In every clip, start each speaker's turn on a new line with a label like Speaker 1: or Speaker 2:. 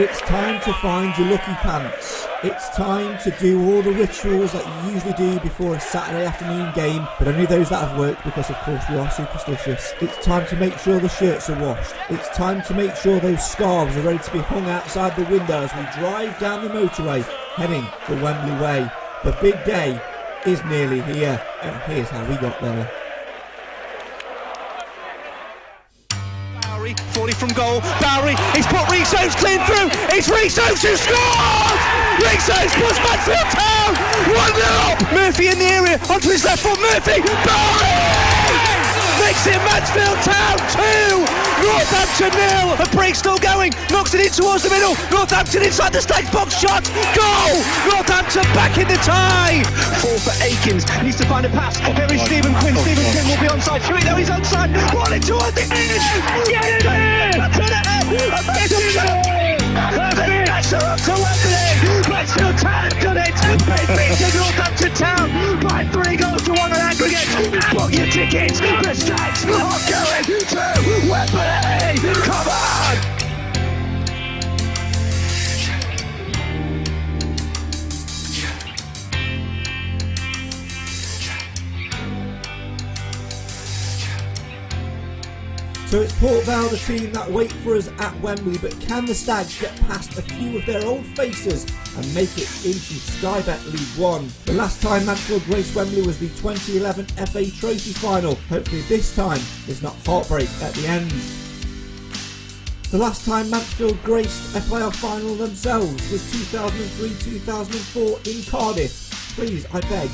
Speaker 1: It's time to find your lucky pants. It's time to do all the rituals that you usually do before a Saturday afternoon game, but only those that have worked, because of course we are superstitious. It's time to make sure the shirts are washed. It's time to make sure those scarves are ready to be hung outside the window as we drive down the motorway heading for Wembley Way. The big day is nearly here, and here's how we got there.
Speaker 2: 40 from goal, Bowery, he's put Reece Oates clean through, it's Reece Oates who scores! Reece Oates puts Mansfield Town 1-0! Murphy in the area, onto his left foot, Murphy, Bowery! Makes it Mansfield Town 2, Northampton 0, and Briggs still going, knocks it in towards the middle, Northampton inside the stage box shot, goal! Northampton back in the tie! 4 for Akins, needs to find a pass, here is Stephen Quinn, Stephen Quinn will be onside, Hewitt though he's onside, rolling towards the edge, get it in! To the end, that's up to Wembley, Mansfield Town have done it, they've beaten Northampton Town by 3 goals to 1 on aggregate, book your tickets, the Stags are going to Wembley, come on!
Speaker 1: So it's Port Vale, the team that wait for us at Wembley, but can the Stags get past a few of their old faces and make it into Sky Bet League One? The last time Mansfield graced Wembley was the 2011 FA Trophy final. Hopefully this time there's not heartbreak at the end. The last time Mansfield graced a playoff final themselves was 2003-2004 in Cardiff. Please, I beg,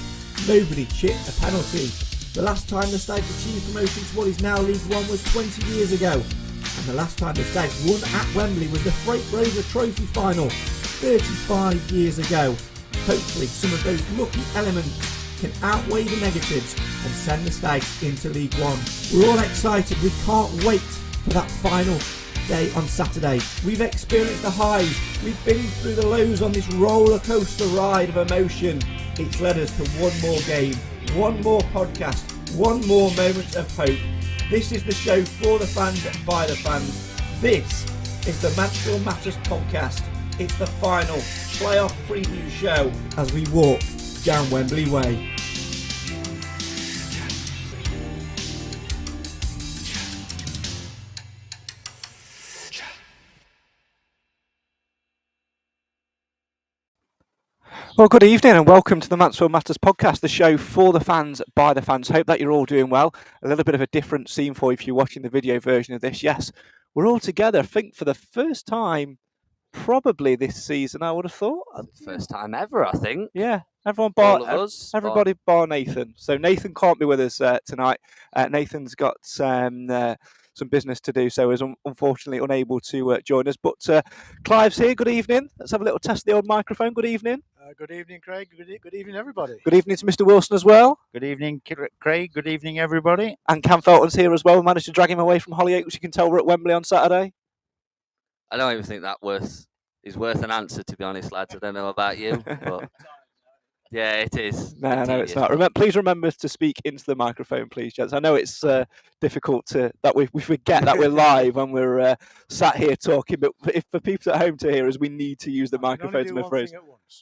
Speaker 1: nobody chipped a penalty. The last time the Stags achieved promotion to what is now League One was 20 years ago. And the last time the Stags won at Wembley was the Freight Rover Trophy final 35 years ago. Hopefully some of those lucky elements can outweigh the negatives and send the Stags into League One. We're all excited, we can't wait for that final day on Saturday. We've experienced the highs, we've been through the lows on this roller coaster ride of emotion. It's led us to one more game, one more podcast, one more moment of hope. This is the show for the fans and by the fans. This is the Mansfield Matters podcast. It's the final playoff preview show as we walk down Wembley Way.
Speaker 3: Well, good evening and welcome to the Mansfield Matters podcast, the show for the fans, by the fans. Hope that you're all doing well. A little bit of a different scene for you if you're watching the video version of this. Yes, we're all together, I think, for the first time probably this season, I would have thought.
Speaker 4: First time ever, I think.
Speaker 3: Yeah, everybody bar Nathan. So Nathan can't be with us tonight. Nathan's got some business to do, so is unfortunately unable to join us. But Clive's here. Good evening. Let's have a little test of the old microphone. Good evening.
Speaker 5: Good evening, Craig. Good evening, everybody.
Speaker 3: Good evening to Mr. Wilson as well.
Speaker 5: Good evening, Craig. Good evening, everybody.
Speaker 3: And Cam Felton's here as well. We managed to drag him away from Hollyoaks, which you can tell we're at Wembley on Saturday.
Speaker 4: I don't even think that is worth an answer, to be honest, lads. I don't know about you, but yeah, it is.
Speaker 3: No, it's not. Please remember to speak into the microphone, please, gents. I know it's difficult that we forget that we're live when we're sat here talking, but if for people at home to hear us, we need to use the microphone to my phrase.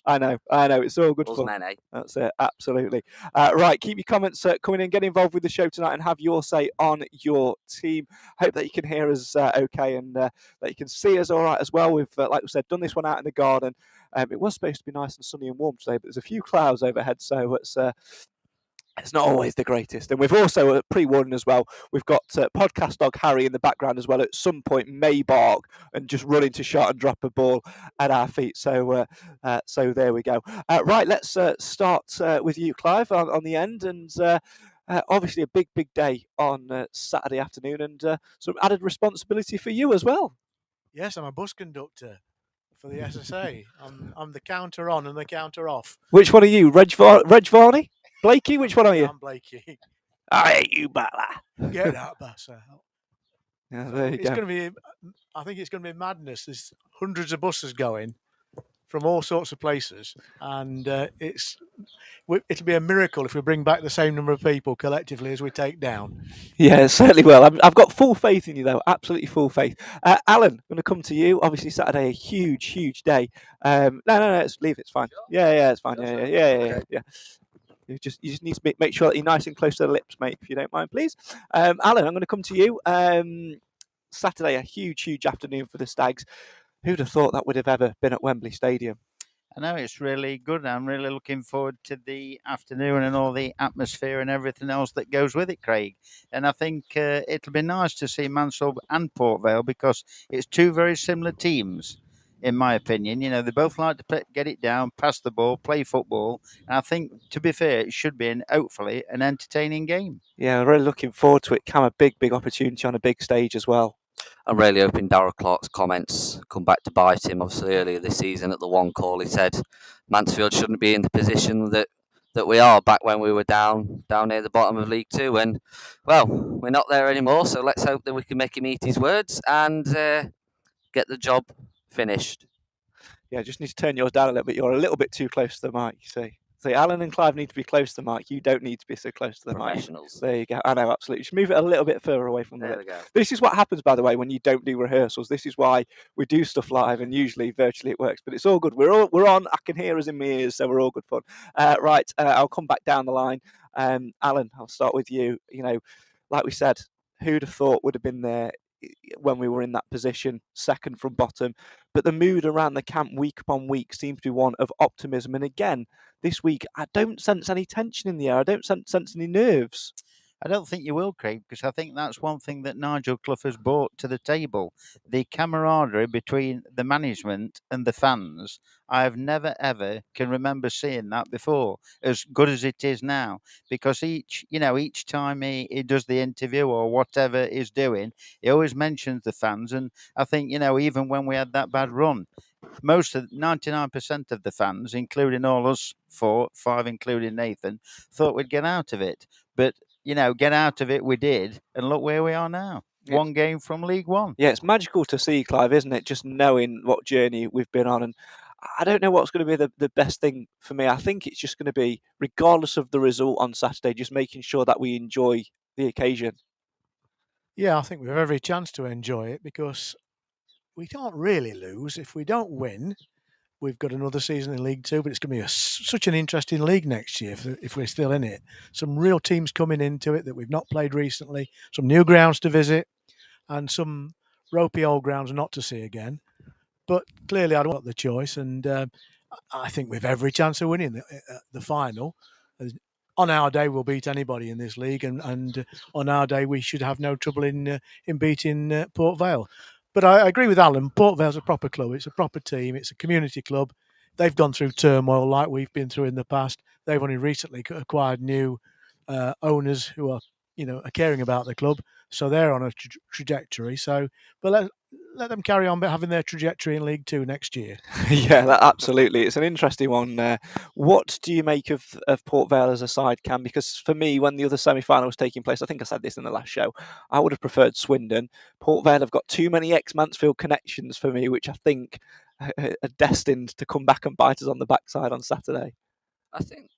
Speaker 3: I know. It's all good fun. That's it, absolutely. Right, keep your comments coming in, get involved with the show tonight and have your say on your team. Hope that you can hear us okay and that you can see us all right as well. We've, like we said, done this one out in the garden. It was supposed to be nice and sunny and warm today, but there's a few clouds overhead, so it's not always the greatest. And we've also pre-warning as well, we've got podcast dog Harry in the background as well. At some point may bark and just run into shot and drop a ball at our feet. So there we go. Right, let's start with you, Clive, on the end. And obviously a big day on Saturday afternoon and some added responsibility for you as well.
Speaker 5: Yes, I'm a bus conductor for the SSA. I'm the counter on and the counter off.
Speaker 3: Which one are you, Reg Varney? Blakey, which one are you?
Speaker 5: I'm Blakey.
Speaker 3: I hate you, Butler.
Speaker 5: Get that bus out.
Speaker 3: Yeah, there you go.
Speaker 5: I think it's going to be madness. There's hundreds of buses going, from all sorts of places, and it'll be a miracle if we bring back the same number of people collectively as we take down.
Speaker 3: Yeah, it certainly will. I've got full faith in you, though. Absolutely full faith. Alan, I'm going to come to you. Obviously, Saturday, a huge day. No, leave it. It's fine. Yeah, it's fine. Yeah. You just need to make sure that you're nice and close to the lips, mate, if you don't mind, please. Alan, I'm going to come to you. Saturday, a huge afternoon for the Stags. Who'd have thought that would have ever been at Wembley Stadium?
Speaker 6: I know it's really good. I'm really looking forward to the afternoon and all the atmosphere and everything else that goes with it, Craig. And I think it'll be nice to see Mansfield and Port Vale because it's two very similar teams, in my opinion. You know, they both like to get it down, pass the ball, play football. And I think, to be fair, it should be hopefully an entertaining game.
Speaker 3: Yeah, I'm really looking forward to it. Cam, a big opportunity on a big stage as well.
Speaker 4: I'm really hoping Darrell Clark's comments come back to bite him. Obviously, earlier this season at the one call, he said Mansfield shouldn't be in the position that we are back when we were down near the bottom of League Two. And, well, we're not there anymore, so let's hope that we can make him eat his words and get the job finished.
Speaker 3: Yeah, just need to turn yours down a little bit. You're a little bit too close to the mic, you see. So Alan and Clive need to be close to the mic. You don't need to be so close to the
Speaker 4: Professionals.
Speaker 3: mic. There you go. I know, absolutely. Just move it a little bit further away from the
Speaker 4: There
Speaker 3: lip.
Speaker 4: we go.
Speaker 3: This is what happens, by the way, when you don't do rehearsals. This is why we do stuff live, and usually virtually it works. But it's all good. We're on. I can hear us in my ears, so we're all good fun. Right, I'll come back down the line. Alan, I'll start with you. You know, like we said, who'd have thought would have been there when we were in that position, second from bottom. But the mood around the camp week upon week seems to be one of optimism. And again, this week, I don't sense any tension in the air. I don't sense any nerves.
Speaker 6: I don't think you will, Craig, because I think that's one thing that Nigel Clough has brought to the table. The camaraderie between the management and the fans. I have never, ever can remember seeing that before, as good as it is now. Because each time he does the interview or whatever he's doing, he always mentions the fans. And I think, even when we had that bad run, 99% of the fans, including all us five, including Nathan, thought we'd get out of it. But get out of it we did, and look where we are now. One game from League One.
Speaker 3: Yeah, it's magical to see, Clive, isn't it? Just knowing what journey we've been on. And I don't know what's going to be the best thing for me. I think it's just going to be, regardless of the result on Saturday, just making sure that we enjoy the occasion.
Speaker 5: Yeah, I think we have every chance to enjoy it because we can't really lose. If we don't win, we've got another season in League Two, but it's going to be such an interesting league next year if we're still in it. Some real teams coming into it that we've not played recently, some new grounds to visit, and some ropey old grounds not to see again. But clearly, I don't want the choice, and I think we've every chance of winning the final. On our day, we'll beat anybody in this league, and on our day, we should have no trouble in beating Port Vale. But I agree with Alan. Port Vale's a proper club. It's a proper team. It's a community club. They've gone through turmoil like we've been through in the past. They've only recently acquired new owners who are caring about the club. So they're on a trajectory. But let them carry on having their trajectory in League Two next year.
Speaker 3: Yeah, absolutely. It's an interesting one. What do you make of Port Vale as a side, Cam? Because for me, when the other semi-final was taking place, I think I said this in the last show, I would have preferred Swindon. Port Vale have got too many ex-Mansfield connections for me, which I think are destined to come back and bite us on the backside on Saturday.
Speaker 4: I think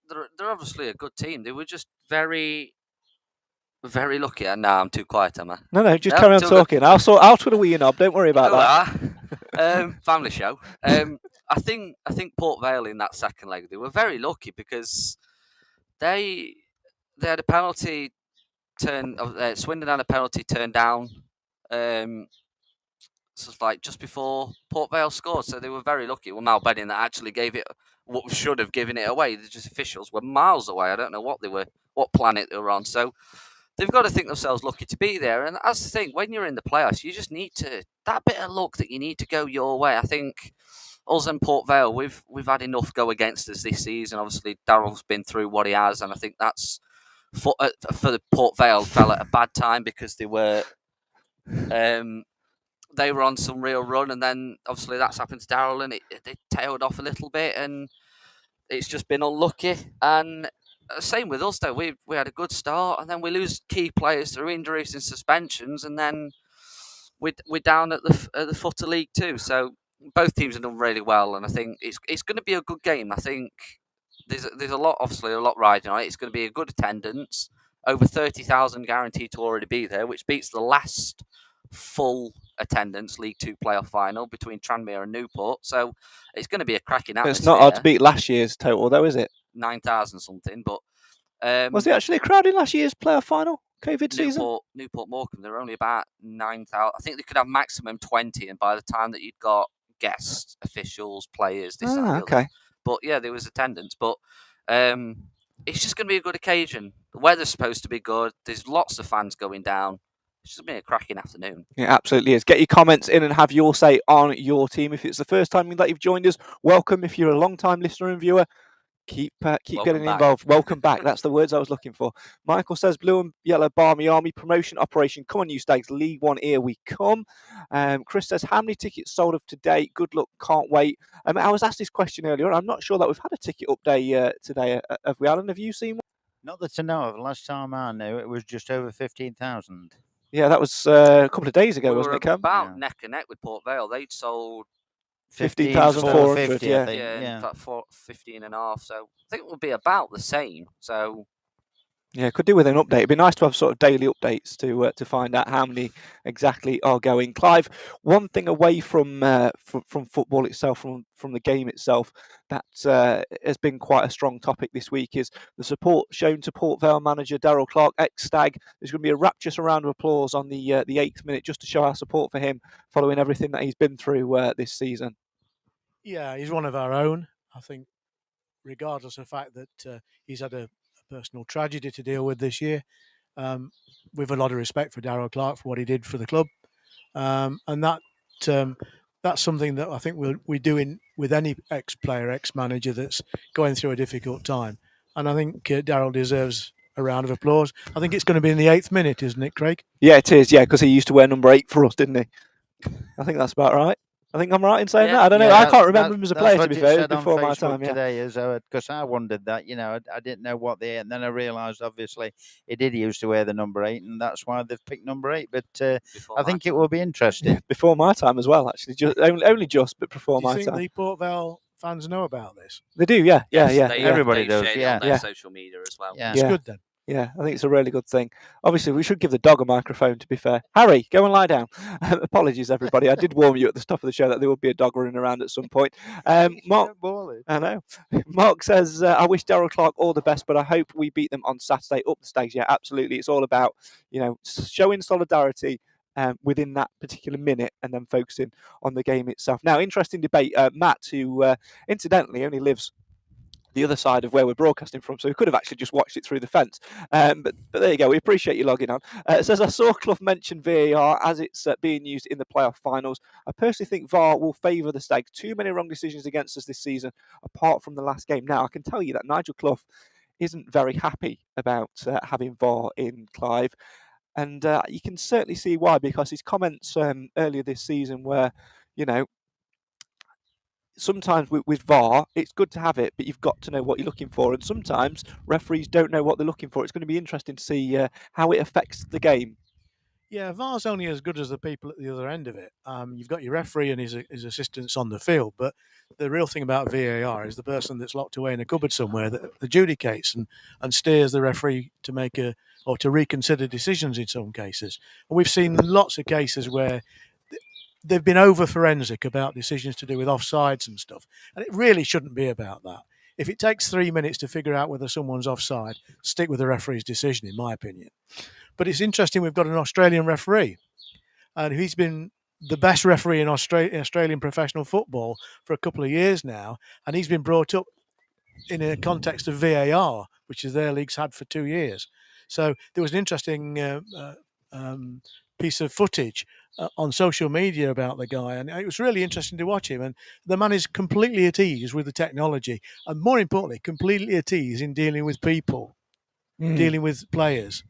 Speaker 4: they're obviously a good team. They were just very, very lucky. And now I'm too quiet, am I?
Speaker 3: No, just carry on talking. I'll twiddle with your knob. Don't worry about
Speaker 4: that. Family show. I think Port Vale in that second leg, they were very lucky because they had a penalty Swindon had a penalty turned down. So it's like just before Port Vale scored, so they were very lucky. Well, now betting that actually gave it what should have given it away. The just officials were miles away. I don't know what planet they were on. So they've got to think themselves lucky to be there. And that's the thing, when you're in the playoffs, you just need that bit of luck that you need to go your way. I think us and Port Vale, we've had enough go against us this season. Obviously, Darrell's been through what he has, and I think that's for the Port Vale fell at a bad time because they were on some real run, and then obviously that's happened to Darrell, and they tailed off a little bit, and it's just been unlucky. And same with us, though. We had a good start, and then we lose key players through injuries and suspensions, and then we're down at the foot of League Two. So both teams have done really well, and I think it's going to be a good game. I think there's a lot, obviously, a lot riding on it. It's going to be a good attendance, over 30,000 guaranteed to already be there, which beats the last full attendance League Two playoff final between Tranmere and Newport. So it's going to be a cracking atmosphere.
Speaker 3: It's not hard to beat last year's total, though, is it?
Speaker 4: 9,000 something, but
Speaker 3: was it actually a crowd in last year's playoff final? COVID season?
Speaker 4: Newport Morecambe, there were only about 9,000. I think they could have maximum 20, and by the time that you'd got guests, officials, players, this, that, and the
Speaker 3: Okay.
Speaker 4: other. But yeah, there was attendance. But it's just going to be a good occasion. The weather's supposed to be good. There's lots of fans going down. It's just going to be a cracking afternoon.
Speaker 3: It absolutely is. Get your comments in and have your say on your team. If it's the first time that you've joined us, welcome. If you're a long-time listener and viewer, keep getting involved. Welcome back. That's the words I was looking for. Michael says, blue and yellow Barmy Army promotion operation. Come on, you Stags. League One, here we come. Chris says, how many tickets sold of today? Good luck. Can't wait. I was asked this question earlier. I'm not sure that we've had a ticket update today. Have we, Alan? Have you seen one?
Speaker 6: Not that I know of. Last time I knew, it was just over 15,000.
Speaker 3: Yeah, that was a couple of days ago,
Speaker 4: we
Speaker 3: wasn't
Speaker 4: were
Speaker 3: it, Cam?
Speaker 4: About neck and neck with Port Vale. They'd sold
Speaker 3: 15,400, yeah.
Speaker 4: Yeah, about 15 and a half. So I think it will be about the same. So
Speaker 3: yeah, could do with an update. It'd be nice to have sort of daily updates to find out how many exactly are going. Clive, one thing away from football itself, from the game itself, that has been quite a strong topic this week is the support shown to Port Vale manager Darryl Clark, ex-Stag. There's going to be a rapturous round of applause on the 8th minute just to show our support for him following everything that he's been through this season.
Speaker 5: Yeah, he's one of our own. I think, regardless of the fact that he's had a personal tragedy to deal with this year, we've a lot of respect for Darryl Clark for what he did for the club, and that's something that I think we do with any ex-player, ex-manager that's going through a difficult time. And I think Darryl deserves a round of applause. I think it's going to be in the 8th minute, isn't it, Craig?
Speaker 3: Yeah, it is. Yeah, because he used to wear number 8 for us, didn't he? I think that's about right. I think I'm right in saying that. I don't know. I can't remember him as a player, to be fair, before my time. Yeah.
Speaker 6: Today, because I wondered that, I didn't know what and then I realised, obviously, he did used to wear the number 8, and that's why they've picked number 8. But I think it will be interesting.
Speaker 3: Yeah, before my time as well, actually. Only just, but before my time.
Speaker 5: Do you think the Port Vale fans know about this?
Speaker 3: They do, yeah.
Speaker 6: Everybody does,
Speaker 4: on their social media as well.
Speaker 5: Yeah. It's good then.
Speaker 3: Yeah, I think it's a really good thing. Obviously, we should give the dog a microphone, to be fair. Harry, go and lie down. Apologies, everybody. I did warn you at the top of the show that there would be a dog running around at some point. Mark, I know. Mark says, I wish Darryl Clark all the best, but I hope we beat them on Saturday. Up the Stags, yeah, absolutely. It's all about, showing solidarity within that particular minute and then focusing on the game itself. Now, interesting debate. Matt, who incidentally only lives the other side of where we're broadcasting from, so we could have actually just watched it through the fence. But there you go. We appreciate you logging on. It says, I saw Clough mention VAR as it's being used in the playoff finals. I personally think VAR will favour the Stags. Too many wrong decisions against us this season, apart from the last game. Now, I can tell you that Nigel Clough isn't very happy about having VAR in Clive. And you can certainly see why, because his comments earlier this season were, sometimes with VAR, it's good to have it, but you've got to know what you're looking for. And sometimes referees don't know what they're looking for. It's going to be interesting to see how it affects the game.
Speaker 5: Yeah, VAR's only as good as the people at the other end of it. You've got your referee and his assistants on the field, but the real thing about VAR is the person that's locked away in a cupboard somewhere that adjudicates and steers the referee to make or to reconsider decisions in some cases. And we've seen lots of cases where they've been over forensic about decisions to do with offsides and stuff. And it really shouldn't be about that. If it takes 3 minutes to figure out whether someone's offside, stick with the referee's decision, in my opinion. But it's interesting, we've got an Australian referee, and he's been the best referee in Australian professional football for a couple of years now, and he's been brought up in a context of VAR, which is their league's had for 2 years. So there was an interesting piece of footage on social media about the guy, and it was really interesting to watch him. And the man is completely at ease with the technology, and more importantly, completely at ease in dealing with people, dealing with players,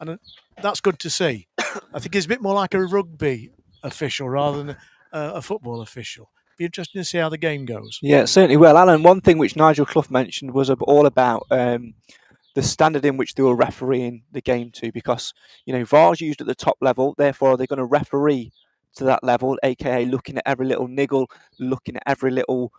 Speaker 5: and that's good to see. I think he's a bit more like a rugby official rather than a football official. Be interesting to see how the game goes.
Speaker 3: Yeah, certainly will. Alan, one thing which Nigel Clough mentioned was all about the standard in which they were refereeing the game to, because VAR's used at the top level, therefore are they going to referee to that level, aka looking at every little niggle, looking at every little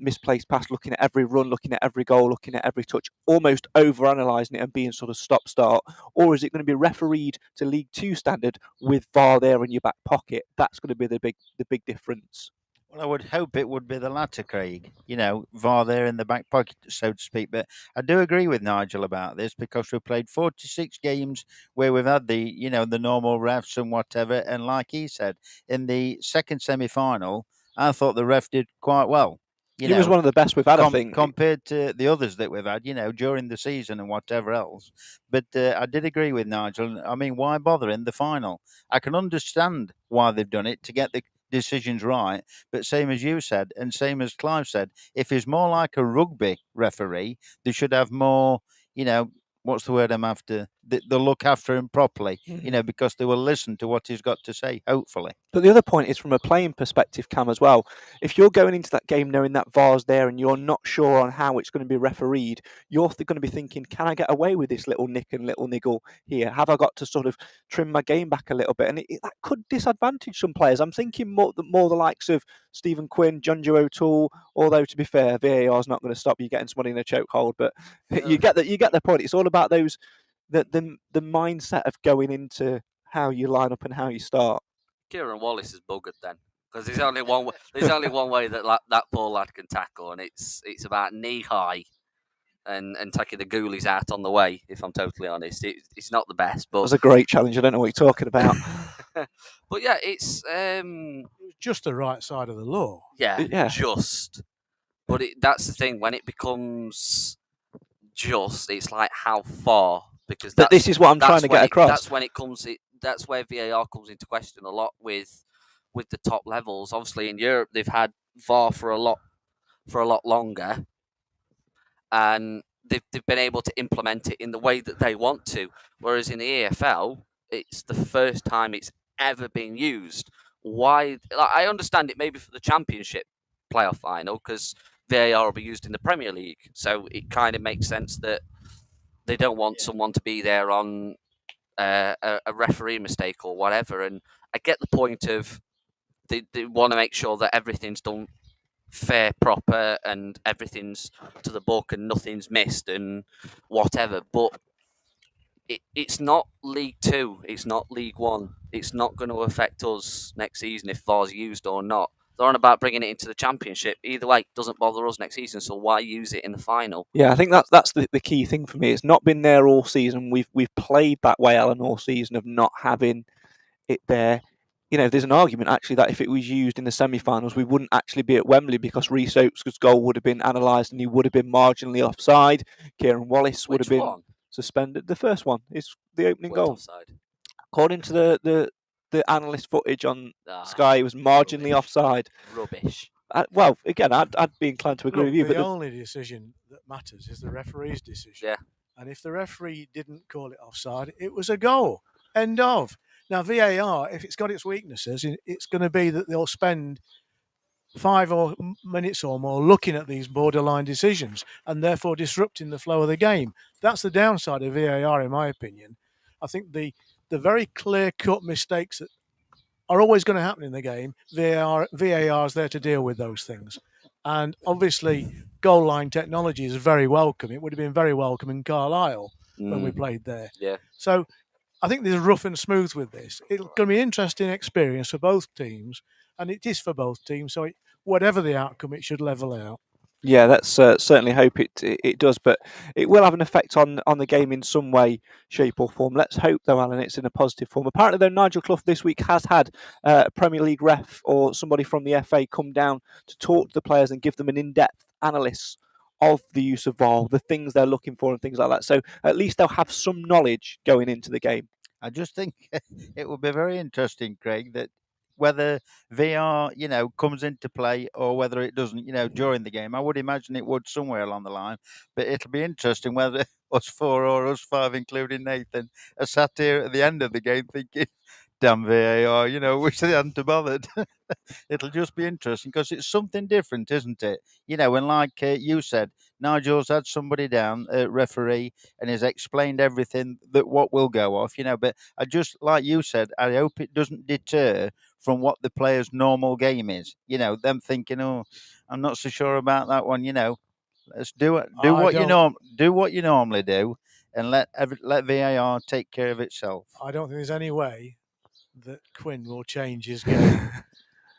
Speaker 3: misplaced pass, looking at every run, looking at every goal, looking at every touch, almost over-analysing it and being sort of stop-start? Or is it going to be refereed to League Two standard with VAR there in your back pocket? That's going to be the big difference.
Speaker 6: Well, I would hope it would be the latter, Craig. VAR there in the back pocket, so to speak. But I do agree with Nigel about this because we've played 46 games where we've had the normal refs and whatever. And like he said, in the second semi-final, I thought the ref did quite well.
Speaker 3: He was one of the best we've had, I think,
Speaker 6: compared to the others that we've had, during the season and whatever else. But I did agree with Nigel. I mean, why bother in the final? I can understand why they've done it to get the decisions right, but same as you said, and same as Clive said, if he's more like a rugby referee, they should have more, what's the word I'm after? They'll look after him properly, because they will listen to what he's got to say, hopefully.
Speaker 3: But the other point is from a playing perspective, Cam, as well. If you're going into that game knowing that VAR's there and you're not sure on how it's going to be refereed, you're going to be thinking, can I get away with this little nick and little niggle here? Have I got to sort of trim my game back a little bit? And that could disadvantage some players. I'm thinking more the likes of Stephen Quinn, John Joe O'Toole, although to be fair, VAR is not going to stop you getting somebody in a chokehold. But you get the point. It's all about those the mindset of going into how you line up and how you start.
Speaker 4: Kieran Wallace is buggered then, because there's only one. There's only one way that poor lad can tackle, and it's about knee high, and taking the ghoulies out on the way. If I'm totally honest, it's not the best. But
Speaker 3: it was a great challenge. I don't know what you're talking about.
Speaker 4: But yeah, it's
Speaker 5: just the right side of the law.
Speaker 4: Yeah. Just. But that's the thing, when it becomes just, it's like how far, because
Speaker 3: this is what I'm trying to get across.
Speaker 4: That's when it comes. That's where VAR comes into question a lot with the top levels. Obviously, in Europe, they've had VAR for a lot longer, and they've been able to implement it in the way that they want to. Whereas in the EFL, it's the first time it's ever been used. Why? I understand it maybe for the Championship playoff final, because VAR will be used in the Premier League, so it kind of makes sense that they don't want someone to be there on a referee mistake or whatever. And I get the point of they want to make sure that everything's done fair, proper, and everything's to the book and nothing's missed and whatever. But it's not League Two, it's not League One. It's not going to affect us next season if VAR's used or not. They're on about bringing it into the Championship. Either way, it doesn't bother us next season, so why use it in the final?
Speaker 3: Yeah, I think that's the key thing for me. It's not been there all season. We've played that way, Alan, all season of not having it there. There's an argument actually that if it was used in the semi-finals, we wouldn't actually be at Wembley because Rhys Oakes' goal would have been analysed and he would have been marginally offside. Kieran Wallace would have been suspended. The first one is the opening goal.
Speaker 4: Offside.
Speaker 3: According to the analyst footage on Sky, it was marginally offside.
Speaker 4: Rubbish.
Speaker 3: Well, again, I'd be inclined to agree with you.
Speaker 5: The only decision that matters is the referee's decision.
Speaker 4: Yeah.
Speaker 5: And if the referee didn't call it offside, it was a goal. End of. Now, VAR, if it's got its weaknesses, it's going to be that they'll spend 5 minutes or more looking at these borderline decisions and therefore disrupting the flow of the game. That's the downside of VAR, in my opinion. I think the very clear-cut mistakes that are always going to happen in the game, VAR is there to deal with those things. And obviously, goal line technology is very welcome. It would have been very welcome in Carlisle when we played there.
Speaker 4: Yeah.
Speaker 5: So I think there's rough and smooth with this. It's going to be an interesting experience for both teams, and it is for both teams. So whatever the outcome, it should level out.
Speaker 3: Yeah, let's certainly hope it does, but it will have an effect on the game in some way, shape or form. Let's hope, though, Alan, it's in a positive form. Apparently, though, Nigel Clough this week has had a Premier League ref or somebody from the FA come down to talk to the players and give them an in-depth analysis of the use of VAR, the things they're looking for and things like that. So at least they'll have some knowledge going into the game.
Speaker 6: I just think it would be very interesting, Craig, that whether VR, comes into play or whether it doesn't, during the game. I would imagine it would somewhere along the line. But it'll be interesting whether us 4 or us 5, including Nathan, are sat here at the end of the game thinking, damn VAR, wish they hadn't bothered. It'll just be interesting because it's something different, isn't it? And like you said, Nigel's had somebody down, referee, and has explained everything that what will go off, But I just, like you said, I hope it doesn't deter from what the player's normal game is. Them thinking, oh, I'm not so sure about that one. Let's do it. Do what you normally do, and let VAR take care of itself.
Speaker 5: I don't think there's any way that Quinn will change his game.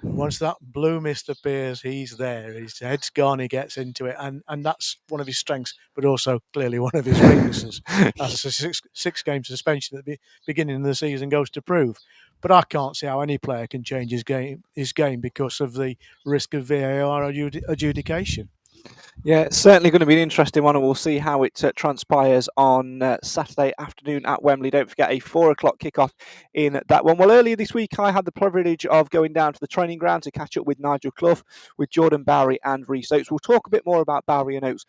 Speaker 5: Once that blue mist appears, he's there. His head's gone. He gets into it, and that's one of his strengths, but also clearly one of his weaknesses. That's a six-game suspension at the beginning of the season goes to prove. But I can't see how any player can change his game because of the risk of VAR adjudication.
Speaker 3: Yeah, it's certainly going to be an interesting one, and we'll see how it transpires on Saturday afternoon at Wembley. Don't forget a 4:00 kickoff in that one. Well, earlier this week, I had the privilege of going down to the training ground to catch up with Nigel Clough, with Jordan Bowery and Rhys Oates. We'll talk a bit more about Bowery and Oates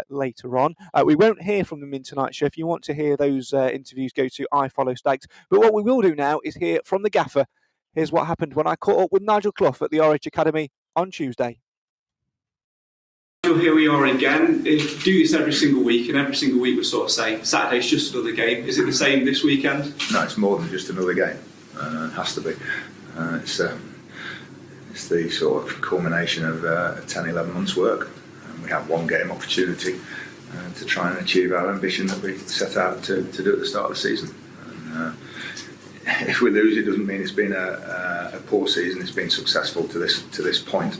Speaker 3: later on. We won't hear from them in tonight's show. If you want to hear those interviews, go to I Follow Stags. But what we will do now is hear from the gaffer. Here's what happened when I caught up with Nigel Clough at the RH Academy on Tuesday.
Speaker 7: Here we are again. We do this every single week, and every single week we sort of say Saturday's just another game. Is it the same this weekend?
Speaker 8: No, it's more than just another game. It has to be. It's the sort of culmination of 10-11 months' work. We have one game opportunity to try and achieve our ambition that we set out to do at the start of the season. And, if we lose, it doesn't mean it's been a poor season. It's been successful to this point.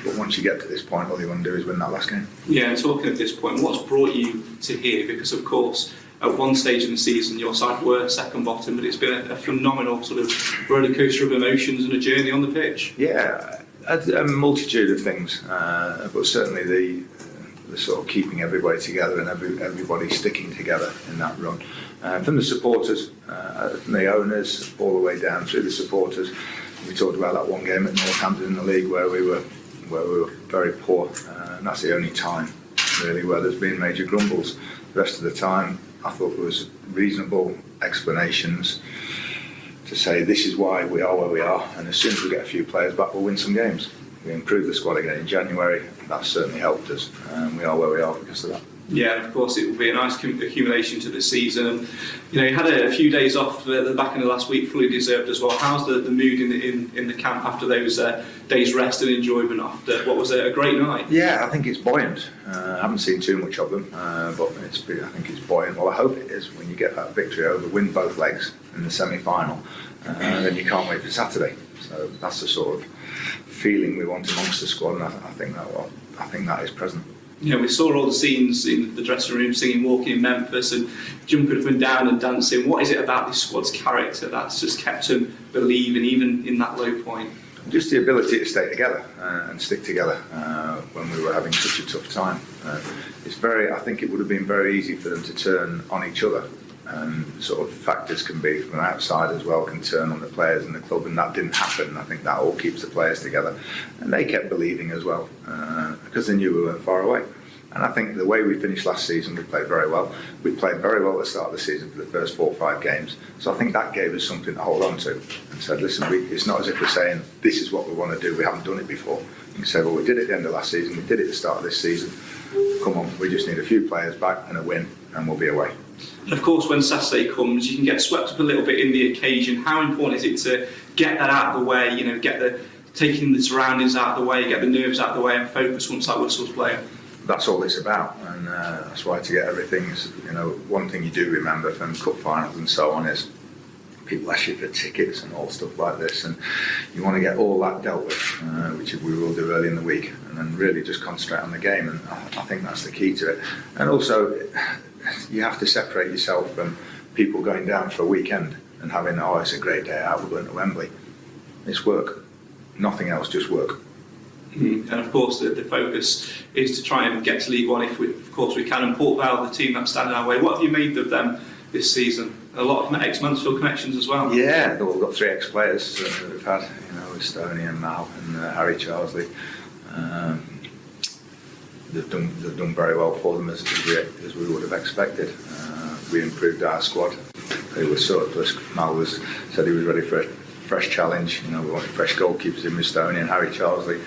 Speaker 8: But once you get to this point, all you want to do is win that last game.
Speaker 7: Yeah, and talking at this point, what's brought you to here? Because, of course, at one stage in the season, your side were second bottom, but it's been a phenomenal sort of roller coaster of emotions and a journey on the pitch.
Speaker 8: Yeah, a multitude of things, but certainly the sort of keeping everybody together and everybody sticking together in that run. From the supporters, from the owners, all the way down through the supporters. We talked about that one game at Northampton in the league where we were very poor, and that's the only time really where there's been major grumbles. The rest of the time I thought there was reasonable explanations to say this is why we are where we are, and as soon as we get a few players back we'll win some games. We improved the squad again in January, that certainly helped us, and we are where we are because of that.
Speaker 7: Yeah, and of course it will be a nice accumulation to the season. And you had a few days off at the back end of last week, fully deserved as well. How's the mood in the camp after those days rest and enjoyment after what was a great night?
Speaker 8: Yeah, I think it's buoyant. I haven't seen too much of them, but I think it's buoyant. Well, I hope it is when you get that victory over, win both legs in the semi-final, then you can't wait for Saturday. So that's the sort of feeling we want amongst the squad, and I think that is present.
Speaker 7: We saw all the scenes in the dressing room, singing Walking in Memphis and jumping up and down and dancing. What is it about this squad's character that's just kept them believing even in that low point?
Speaker 8: Just the ability to stay together and stick together when we were having such a tough time. I think it would have been very easy for them to turn on each other, and sort of factors can be from outside as well, can turn on the players in the club, and that didn't happen. I think that all keeps the players together, and they kept believing as well because they knew we weren't far away. And I think the way we finished last season, we played very well. We played very well at the start of the season for the first 4 or 5 games. So I think that gave us something to hold on to and said, listen, it's not as if we're saying this is what we want to do, we haven't done it before. You can say, well, we did it at the end of last season, we did it at the start of this season. Come on, we just need a few players back and a win, and we'll be away.
Speaker 7: And of course, when Saturday comes, you can get swept up a little bit in the occasion. How important is it to get that out of the way, taking the surroundings out of the way, get the nerves out of the way and focus once that whistle's playing?
Speaker 8: That's all it's about, and that's why to get everything, one thing you do remember from cup finals and so on is people ask you for tickets and all stuff like this, and you want to get all that dealt with, which we will do early in the week, and then really just concentrate on the game, and I think that's the key to it. And also, you have to separate yourself from people going down for a weekend and having, it's a great day out, we're going to Wembley. It's work, nothing else, just work.
Speaker 7: And of course the focus is to try and get to League One if we can, and Port Vale, the team that's standing our way. What have you made of them this season? A lot of ex-Mansfield connections as well. Yeah,
Speaker 8: we've got 3 ex-players that we've had, Stoney and Mal and Harry Charlesley. They've done very well for them as we would have expected. We improved our squad. They were surplus. Mal said he was ready for a fresh challenge. We wanted fresh goalkeepers in with Stoney and Harry Charlesley.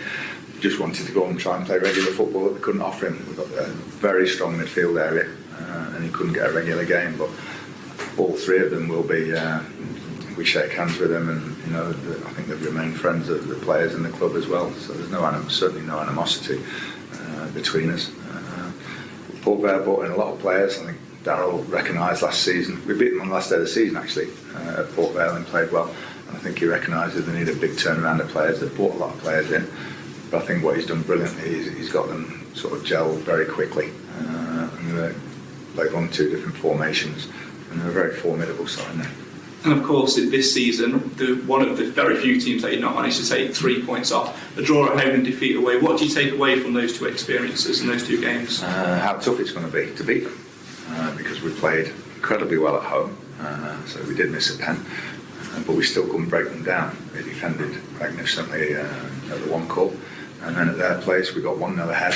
Speaker 8: Just wanted to go and try and play regular football that we couldn't offer him. We've got a very strong midfield area, and he couldn't get a regular game. But all 3 of them will be we shake hands with them, and I think they've remained friends of the players and the club as well. So there's certainly no animosity between us. Port Vale brought in a lot of players. I think Darryl recognised last season. We beat them on the last day of the season actually at Port Vale and played well. And I think he recognised that they need a big turnaround of players. They've brought a lot of players in, but I think what he's done brilliantly is he's got them sort of gelled very quickly. They've run 2 different formations, and they're a very formidable side now.
Speaker 7: And of course, this season, one of the very few teams that you've not managed to take 3 points off, a draw at home and defeat away. What do you take away from those 2 experiences and those 2 games?
Speaker 8: How tough it's going to be to beat them, because we played incredibly well at home, so we did miss a pen, but we still couldn't break them down. They defended magnificently at the one call, and then at their place we got 1-0 ahead,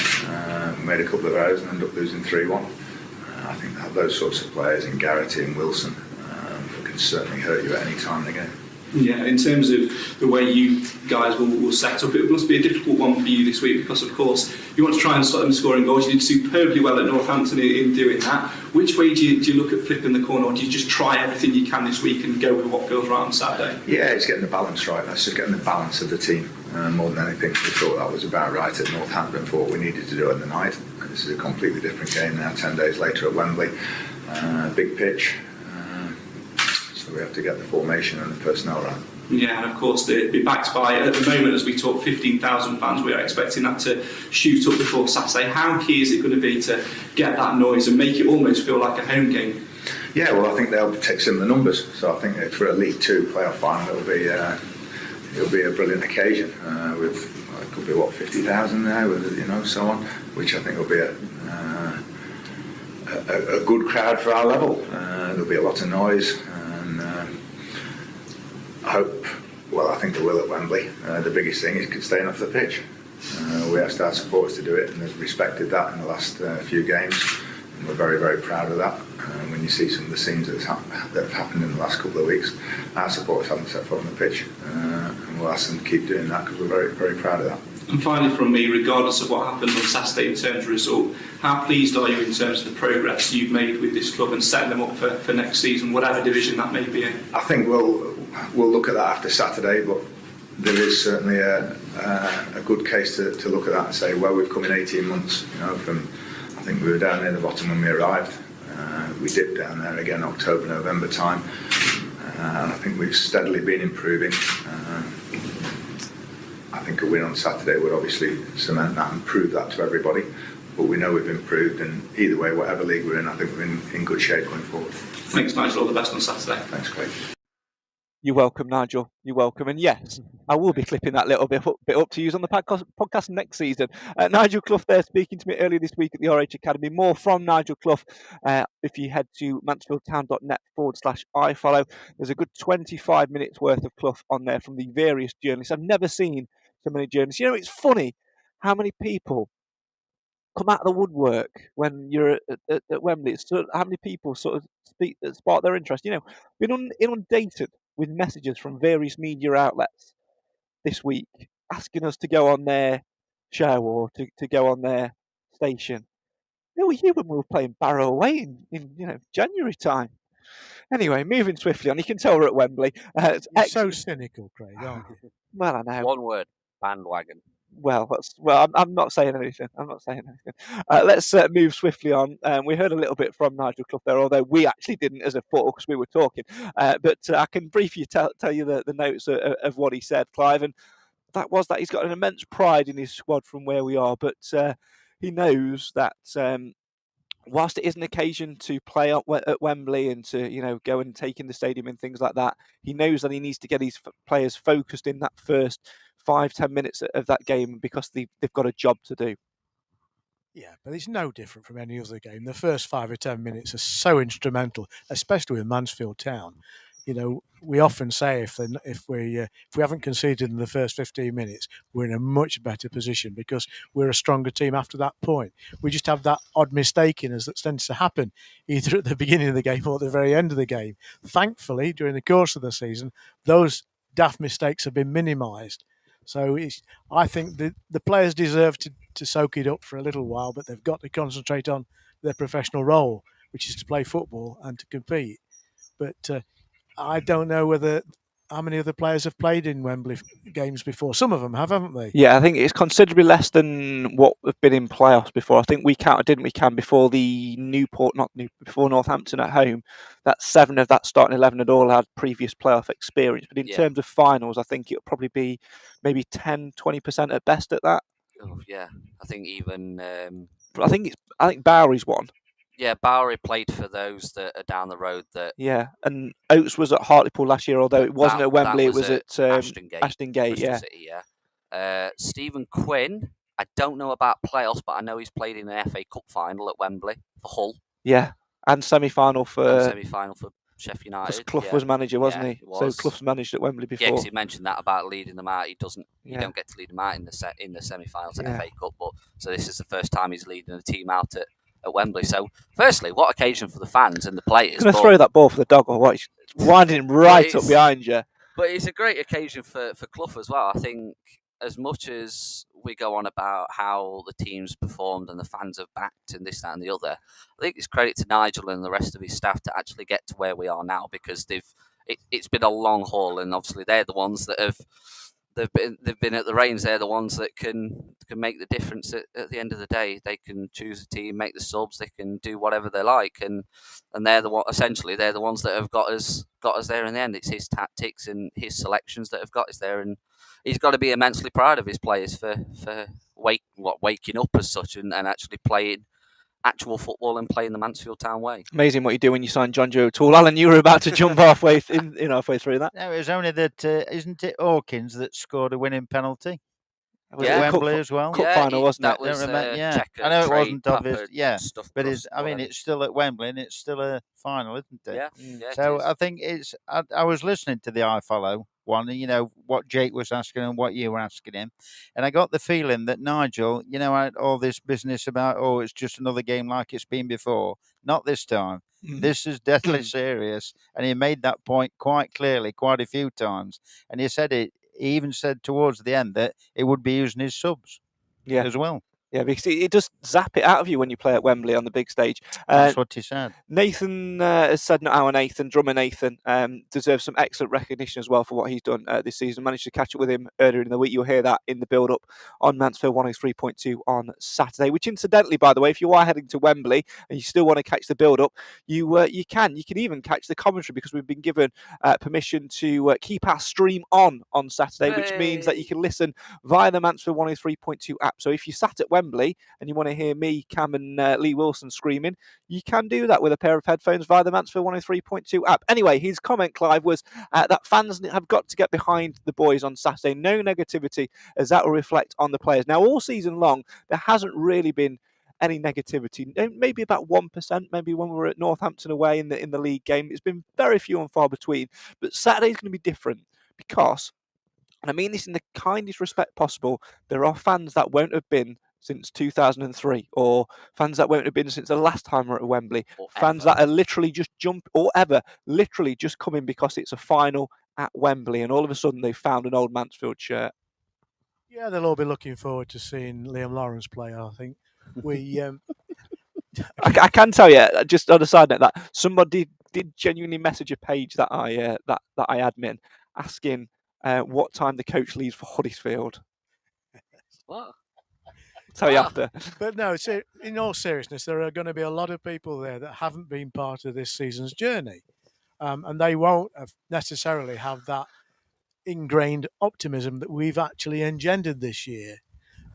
Speaker 8: made a couple of errors and ended up losing 3-1. I think that those sorts of players in Garrity and Wilson can certainly hurt you at any time in the game.
Speaker 7: Yeah, in terms of the way you guys will set up, it must be a difficult one for you this week because, of course, you want to try and stop them scoring goals. You did superbly well at Northampton in doing that. Which way do you look at flipping the corner, or do you just try everything you can this week and go with what feels right on Saturday?
Speaker 8: Yeah, it's getting the balance right. That's just getting the balance of the team more than anything. We thought that was about right at Northampton for what we needed to do in the night. This is a completely different game now, 10 days later at Wembley. Big pitch. So we have to get the formation and the personnel right.
Speaker 7: Yeah, and of course they'll be backed by, at the moment as we talk, 15,000 fans. We are expecting that to shoot up before Saturday. How key is it going to be to get that noise and make it almost feel like a home game?
Speaker 8: Yeah, well, I think they'll take similar numbers. So I think that for a League Two playoff final, it'll be a brilliant occasion with it could be 50,000 there, with so on, which I think will be a good crowd for our level. There'll be a lot of noise, and I think they will at Wembley. The biggest thing is staying off the pitch. We asked our supporters to do it, and they've respected that in the last few games, and we're very, very proud of that. When you see some of the scenes that have happened in the last couple of weeks, our supporters haven't set foot on the pitch, and we'll ask them to keep doing that because we're very, very proud of that.
Speaker 7: And finally from me, regardless of what happens on Saturday in terms of result, how pleased are you in terms of the progress you've made with this club and setting them up for next season, whatever division that may be in?
Speaker 8: I think we'll look at that after Saturday, but there is certainly a good case to look at that and say, well, we've come in 18 months, from, I think we were down near the bottom when we arrived. We dipped down there again October, November time, and I think we've steadily been improving. I think a win on Saturday would obviously cement that and prove that to everybody, but we know we've improved, and either way, whatever league we're in, I think we're in good shape going forward.
Speaker 7: Thanks, Nigel. All the best on Saturday.
Speaker 8: Thanks, Craig.
Speaker 3: You're welcome, Nigel. You're welcome. And yes, I will be clipping that little bit up to use on the podcast next season. Nigel Clough there speaking to me earlier this week at the RH Academy. More from Nigel Clough if you head to mansfieldtown.net/iFollow. There's a good 25 minutes worth of Clough on there from the various journalists. I've never seen so many journalists. It's funny how many people come out of the woodwork when you're at Wembley. It's how many people sort of spark their interest. Been inundated with messages from various media outlets this week asking us to go on their show or to go on their station. They were here when we were playing Barrow away in January time. Anyway, moving swiftly on. You can tell we're at Wembley.
Speaker 5: You're so cynical, Craig, aren't you?
Speaker 3: Well, I know.
Speaker 4: One word: bandwagon.
Speaker 3: I'm not saying anything. Let's move swiftly on. We heard a little bit from Nigel Clough there, although we actually didn't as a football because we were talking. But I can briefly tell you the notes of what he said, Clive, and that was that he's got an immense pride in his squad from where we are, but he knows that whilst it is an occasion to play at Wembley and to go and take in the stadium and things like that, he knows that he needs to get his players focused in that first 5-10 minutes of that game because they've got a job to do.
Speaker 5: Yeah, but it's no different from any other game. The first 5 or 10 minutes are so instrumental, especially with Mansfield Town. We often say if we haven't conceded in the first 15 minutes, we're in a much better position because we're a stronger team after that point. We just have that odd mistake in us that tends to happen either at the beginning of the game or at the very end of the game. Thankfully, during the course of the season, those daft mistakes have been minimised. So I think the players deserve to soak it up for a little while, but they've got to concentrate on their professional role, which is to play football and to compete. But I don't know how many other players have played in Wembley games before. Some of them have, haven't they?
Speaker 3: Yeah, I think it's considerably less than what have been in playoffs before. I think we counted, didn't we, Cam, before the before Northampton at home, that 7 of that starting 11 had all had previous playoff experience. But in terms of finals, I think it'll probably be maybe 10-20% at best at that.
Speaker 4: Oh, yeah, I think even.
Speaker 3: But I think Bowery's one.
Speaker 4: Yeah, Bowery played for those that are down the road.
Speaker 3: And Oates was at Hartlepool last year, although it wasn't at Wembley. It was at
Speaker 4: Ashton Gate.
Speaker 3: Bristol
Speaker 4: City, yeah. Stephen Quinn, I don't know about playoffs, but I know he's played in an FA Cup final at Wembley for Hull.
Speaker 3: Yeah, and semi-final for
Speaker 4: Sheffield United.
Speaker 3: Clough was manager, wasn't he?
Speaker 4: Was.
Speaker 3: So Clough's managed at Wembley before.
Speaker 4: Yeah, because he mentioned that about leading them out. You don't get to lead them out in the semi-finals at FA Cup, so this is the first time he's leading a team out at Wembley. So, firstly, what occasion for the fans and the players.
Speaker 3: Going to throw that ball for the dog or what? He's winding him right up behind you.
Speaker 4: But it's a great occasion for Clough as well. I think as much as we go on about how the team's performed and the fans have backed and this, that and the other, I think it's credit to Nigel and the rest of his staff to actually get to where we are now, because it's been a long haul, and obviously they're the ones that they've been at the reins. They're the ones that can make the difference at the end of the day. They can choose a team, make the subs, they can do whatever they like, and they're the ones that have got us there in the end. It's his tactics and his selections that have got us there, and he's got to be immensely proud of his players for waking up as such and actually playing actual football and playing the Mansfield Town way.
Speaker 3: Amazing what you do when you sign John Joe O'Toole. Alan, you were about to jump halfway through that.
Speaker 6: No, it was only that, isn't it Hawkins that scored a winning penalty?
Speaker 3: Was
Speaker 6: it Wembley as well?
Speaker 3: Cup final, wasn't it?
Speaker 4: Was,
Speaker 6: I know it wasn't obvious. Yeah, but it's still at Wembley and it's still a final, isn't it?
Speaker 4: Yeah.
Speaker 6: So I think it's. I was listening to the I Follow one, what Jake was asking and what you were asking him, and I got the feeling that Nigel, had all this business about, it's just another game like it's been before. Not this time. This is deadly serious, and he made that point quite clearly, quite a few times, and he said it. He even said towards the end that it would be using his subs as well.
Speaker 3: Yeah, because it does zap it out of you when you play at Wembley on the big stage.
Speaker 6: That's what he said.
Speaker 3: Nathan has said, not our Nathan, drummer Nathan, deserves some excellent recognition as well for what he's done this season. Managed to catch up with him earlier in the week. You'll hear that in the build-up on Mansfield 103.2 on Saturday, which incidentally, by the way, if you are heading to Wembley and you still want to catch the build-up, you can even catch the commentary, because we've been given permission to keep our stream on Saturday, which means that you can listen via the Mansfield 103.2 app. So if you sat at Wembley and you want to hear me, Cam and Lee Wilson screaming, you can do that with a pair of headphones via the Mansfield 103.2 app. Anyway, his comment, Clive, was that fans have got to get behind the boys on Saturday. No negativity, as that will reflect on the players. Now, all season long, there hasn't really been any negativity. Maybe about 1%, maybe when we were at Northampton away in the league game. It's been very few and far between. But Saturday's going to be different because, and I mean this in the kindest respect possible, there are fans that won't have been since 2003, or fans that won't have been since the last time we're at Wembley, fans that are literally just literally just coming because it's a final at Wembley, and all of a sudden they've found an old Mansfield shirt.
Speaker 5: Yeah, they'll all be looking forward to seeing Liam Lawrence play, I think.
Speaker 3: I can tell you, just on a side note, that somebody did genuinely message a page that I admin asking what time the coach leaves for Huddersfield.
Speaker 4: What?
Speaker 3: Tell you after.
Speaker 5: But no, in all seriousness, there are going to be a lot of people there that haven't been part of this season's journey, and they won't necessarily have that ingrained optimism that we've actually engendered this year.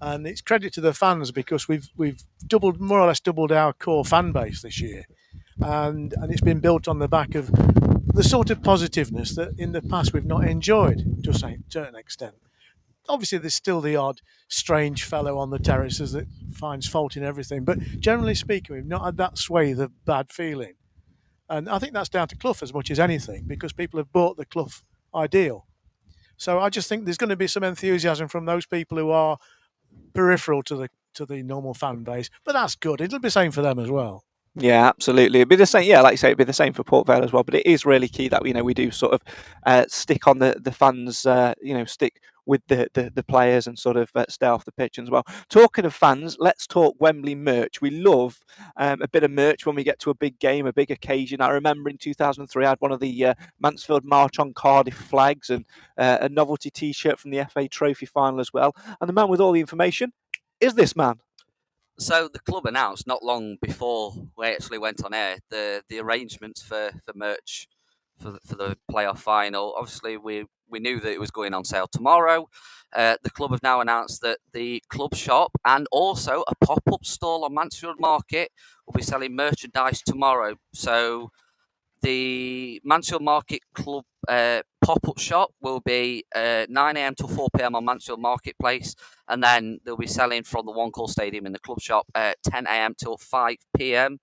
Speaker 5: And it's credit to the fans, because we've more or less doubled our core fan base this year, and it's been built on the back of the sort of positiveness that in the past we've not enjoyed to a certain extent. Obviously, there's still the odd strange fellow on the terraces that finds fault in everything, but generally speaking, we've not had that swathe of bad feeling. And I think that's down to Clough as much as anything, because people have bought the Clough ideal. So I just think there's going to be some enthusiasm from those people who are peripheral to the normal fan base, but that's good. It'll be the same for them as well.
Speaker 3: Yeah, absolutely. It'd be the same. Yeah, like you say, it'd be the same for Port Vale as well. But it is really key that we do sort of stick on the fans. Stick with the players and sort of stay off the pitch as well. Talking of fans, let's talk Wembley merch. We love a bit of merch when we get to a big game, a big occasion. I remember in 2003 I had one of the Mansfield March on Cardiff flags and a novelty T-shirt from the FA Trophy final as well. And the man with all the information is this man.
Speaker 4: So the club announced not long before we actually went on air the arrangements for merch for the playoff final. Obviously, we knew that it was going on sale tomorrow. The club have now announced that the club shop and also a pop-up stall on Mansfield Market will be selling merchandise tomorrow. So the Mansfield Market Club pop-up shop will be 9 a.m. till 4 p.m. on Mansfield Marketplace, and then they'll be selling from the One Call Stadium in the club shop 10 a.m. till 5 p.m.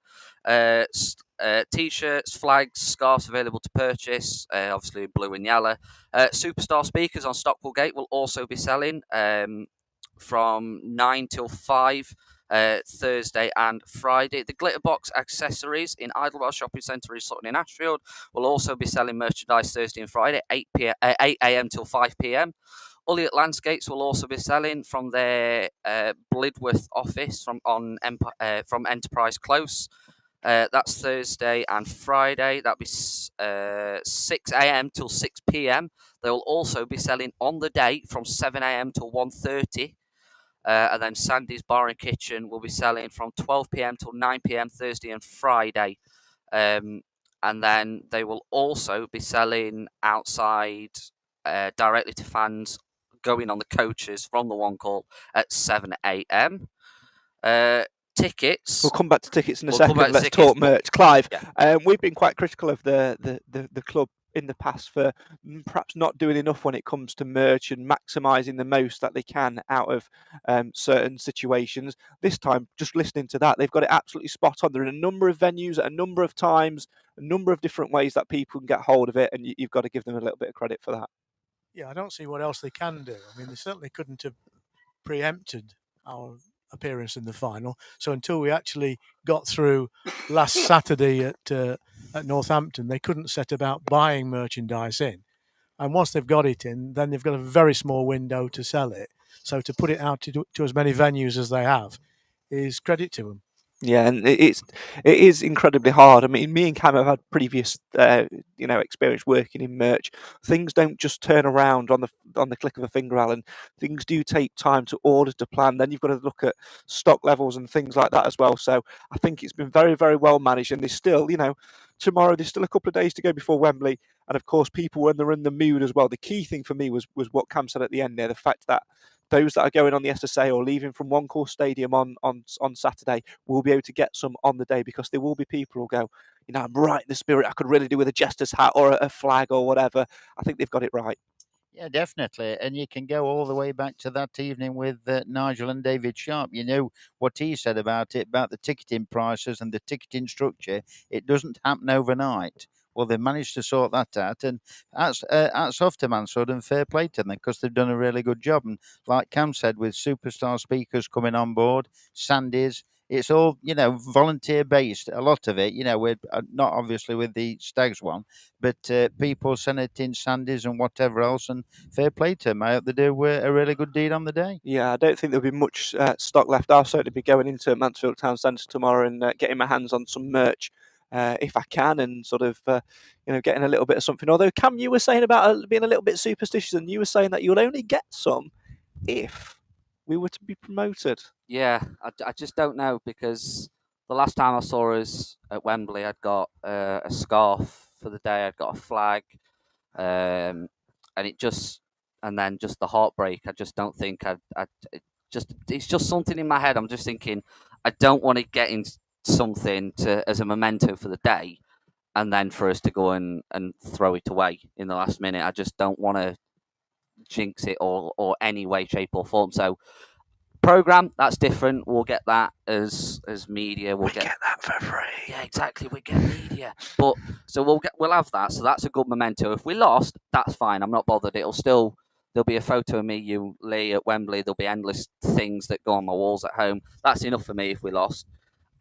Speaker 4: T-shirts, flags, scarves available to purchase, obviously blue and yellow. Superstar speakers on Stockwell Gate will also be selling from 9 till 5 Thursday and Friday. The Glitterbox accessories in Idlewild Shopping Centre in Sutton in Ashfield will also be selling merchandise Thursday and Friday, 8 a.m. till 5 p.m. Ulliott Landscapes will also be selling from their Blidworth office from Enterprise Close. That's Thursday and Friday. That'll be 6 a.m. till 6 p.m. They will also be selling on the day from 7 a.m. till 1:30. And then Sandy's Bar and Kitchen will be selling from 12 p.m. till 9 p.m. Thursday and Friday. And then they will also be selling outside directly to fans going on the coaches from the One Call at 7 a.m. Tickets.
Speaker 3: We'll come back to tickets in a second. Let's talk merch. Clive, we've been quite critical of the club in the past for perhaps not doing enough when it comes to merch and maximising the most that they can out of certain situations. This time, just listening to that, they've got it absolutely spot on. There are a number of venues at a number of times, a number of different ways that people can get hold of it, and you've got to give them a little bit of credit for that.
Speaker 5: Yeah, I don't see what else they can do. I mean, they certainly couldn't have preempted our appearance in the final. So until we actually got through last Saturday at Northampton, they couldn't set about buying merchandise in. And once they've got it in, then they've got a very small window to sell it. So to put it out to as many venues as they have is credit to them.
Speaker 3: Yeah, and it is incredibly hard. I mean, me and Cam have had previous, experience working in merch. Things don't just turn around on the click of a finger, Alan. Things do take time to order, to plan. Then you've got to look at stock levels and things like that as well. So I think it's been very, very well managed. And there's still, tomorrow there's still a couple of days to go before Wembley. And of course, people when they're in the mood as well. The key thing for me was what Cam said at the end there, the fact that those that are going on the SSA or leaving from One Call Stadium on Saturday will be able to get some on the day, because there will be people who go, I'm right in the spirit. I could really do with a jester's hat or a flag or whatever. I think they've got it right.
Speaker 6: Yeah, definitely. And you can go all the way back to that evening with Nigel and David Sharp. You know what he said about it, about the ticketing prices and the ticketing structure. It doesn't happen overnight. Well, they've managed to sort that out, and that's off to Mansfield, and fair play to them, because they've done a really good job. And like Cam said, with superstar speakers coming on board, Sandy's, it's all, volunteer based. A lot of it, we're not obviously with the Stags one, but people send it in Sandy's and whatever else, and fair play to them. I hope they do a really good deed on the day.
Speaker 3: Yeah, I don't think there'll be much stock left. I'll certainly be going into Mansfield Town Centre tomorrow and getting my hands on some merch. If I can, and sort of, getting a little bit of something. Although, Cam, you were saying about being a little bit superstitious, and you were saying that you'll only get some if we were to be promoted.
Speaker 4: Yeah, I just don't know, because the last time I saw us at Wembley, I'd got a scarf for the day, I'd got a flag, and then just the heartbreak. I just don't think it's just something in my head. I'm just thinking, I don't want to get in something as a memento for the day, and then for us to go and throw it away in the last minute. I just don't want to jinx it or any way, shape or form. So program, that's different. We'll get that as media. We'll get
Speaker 3: that for free.
Speaker 4: Yeah, exactly. We get media, but so we'll have that. So that's a good memento. If we lost, that's fine. I'm not bothered. There'll be a photo of me, you, Lee, at Wembley. There'll be endless things that go on my walls at home. That's enough for me if we lost.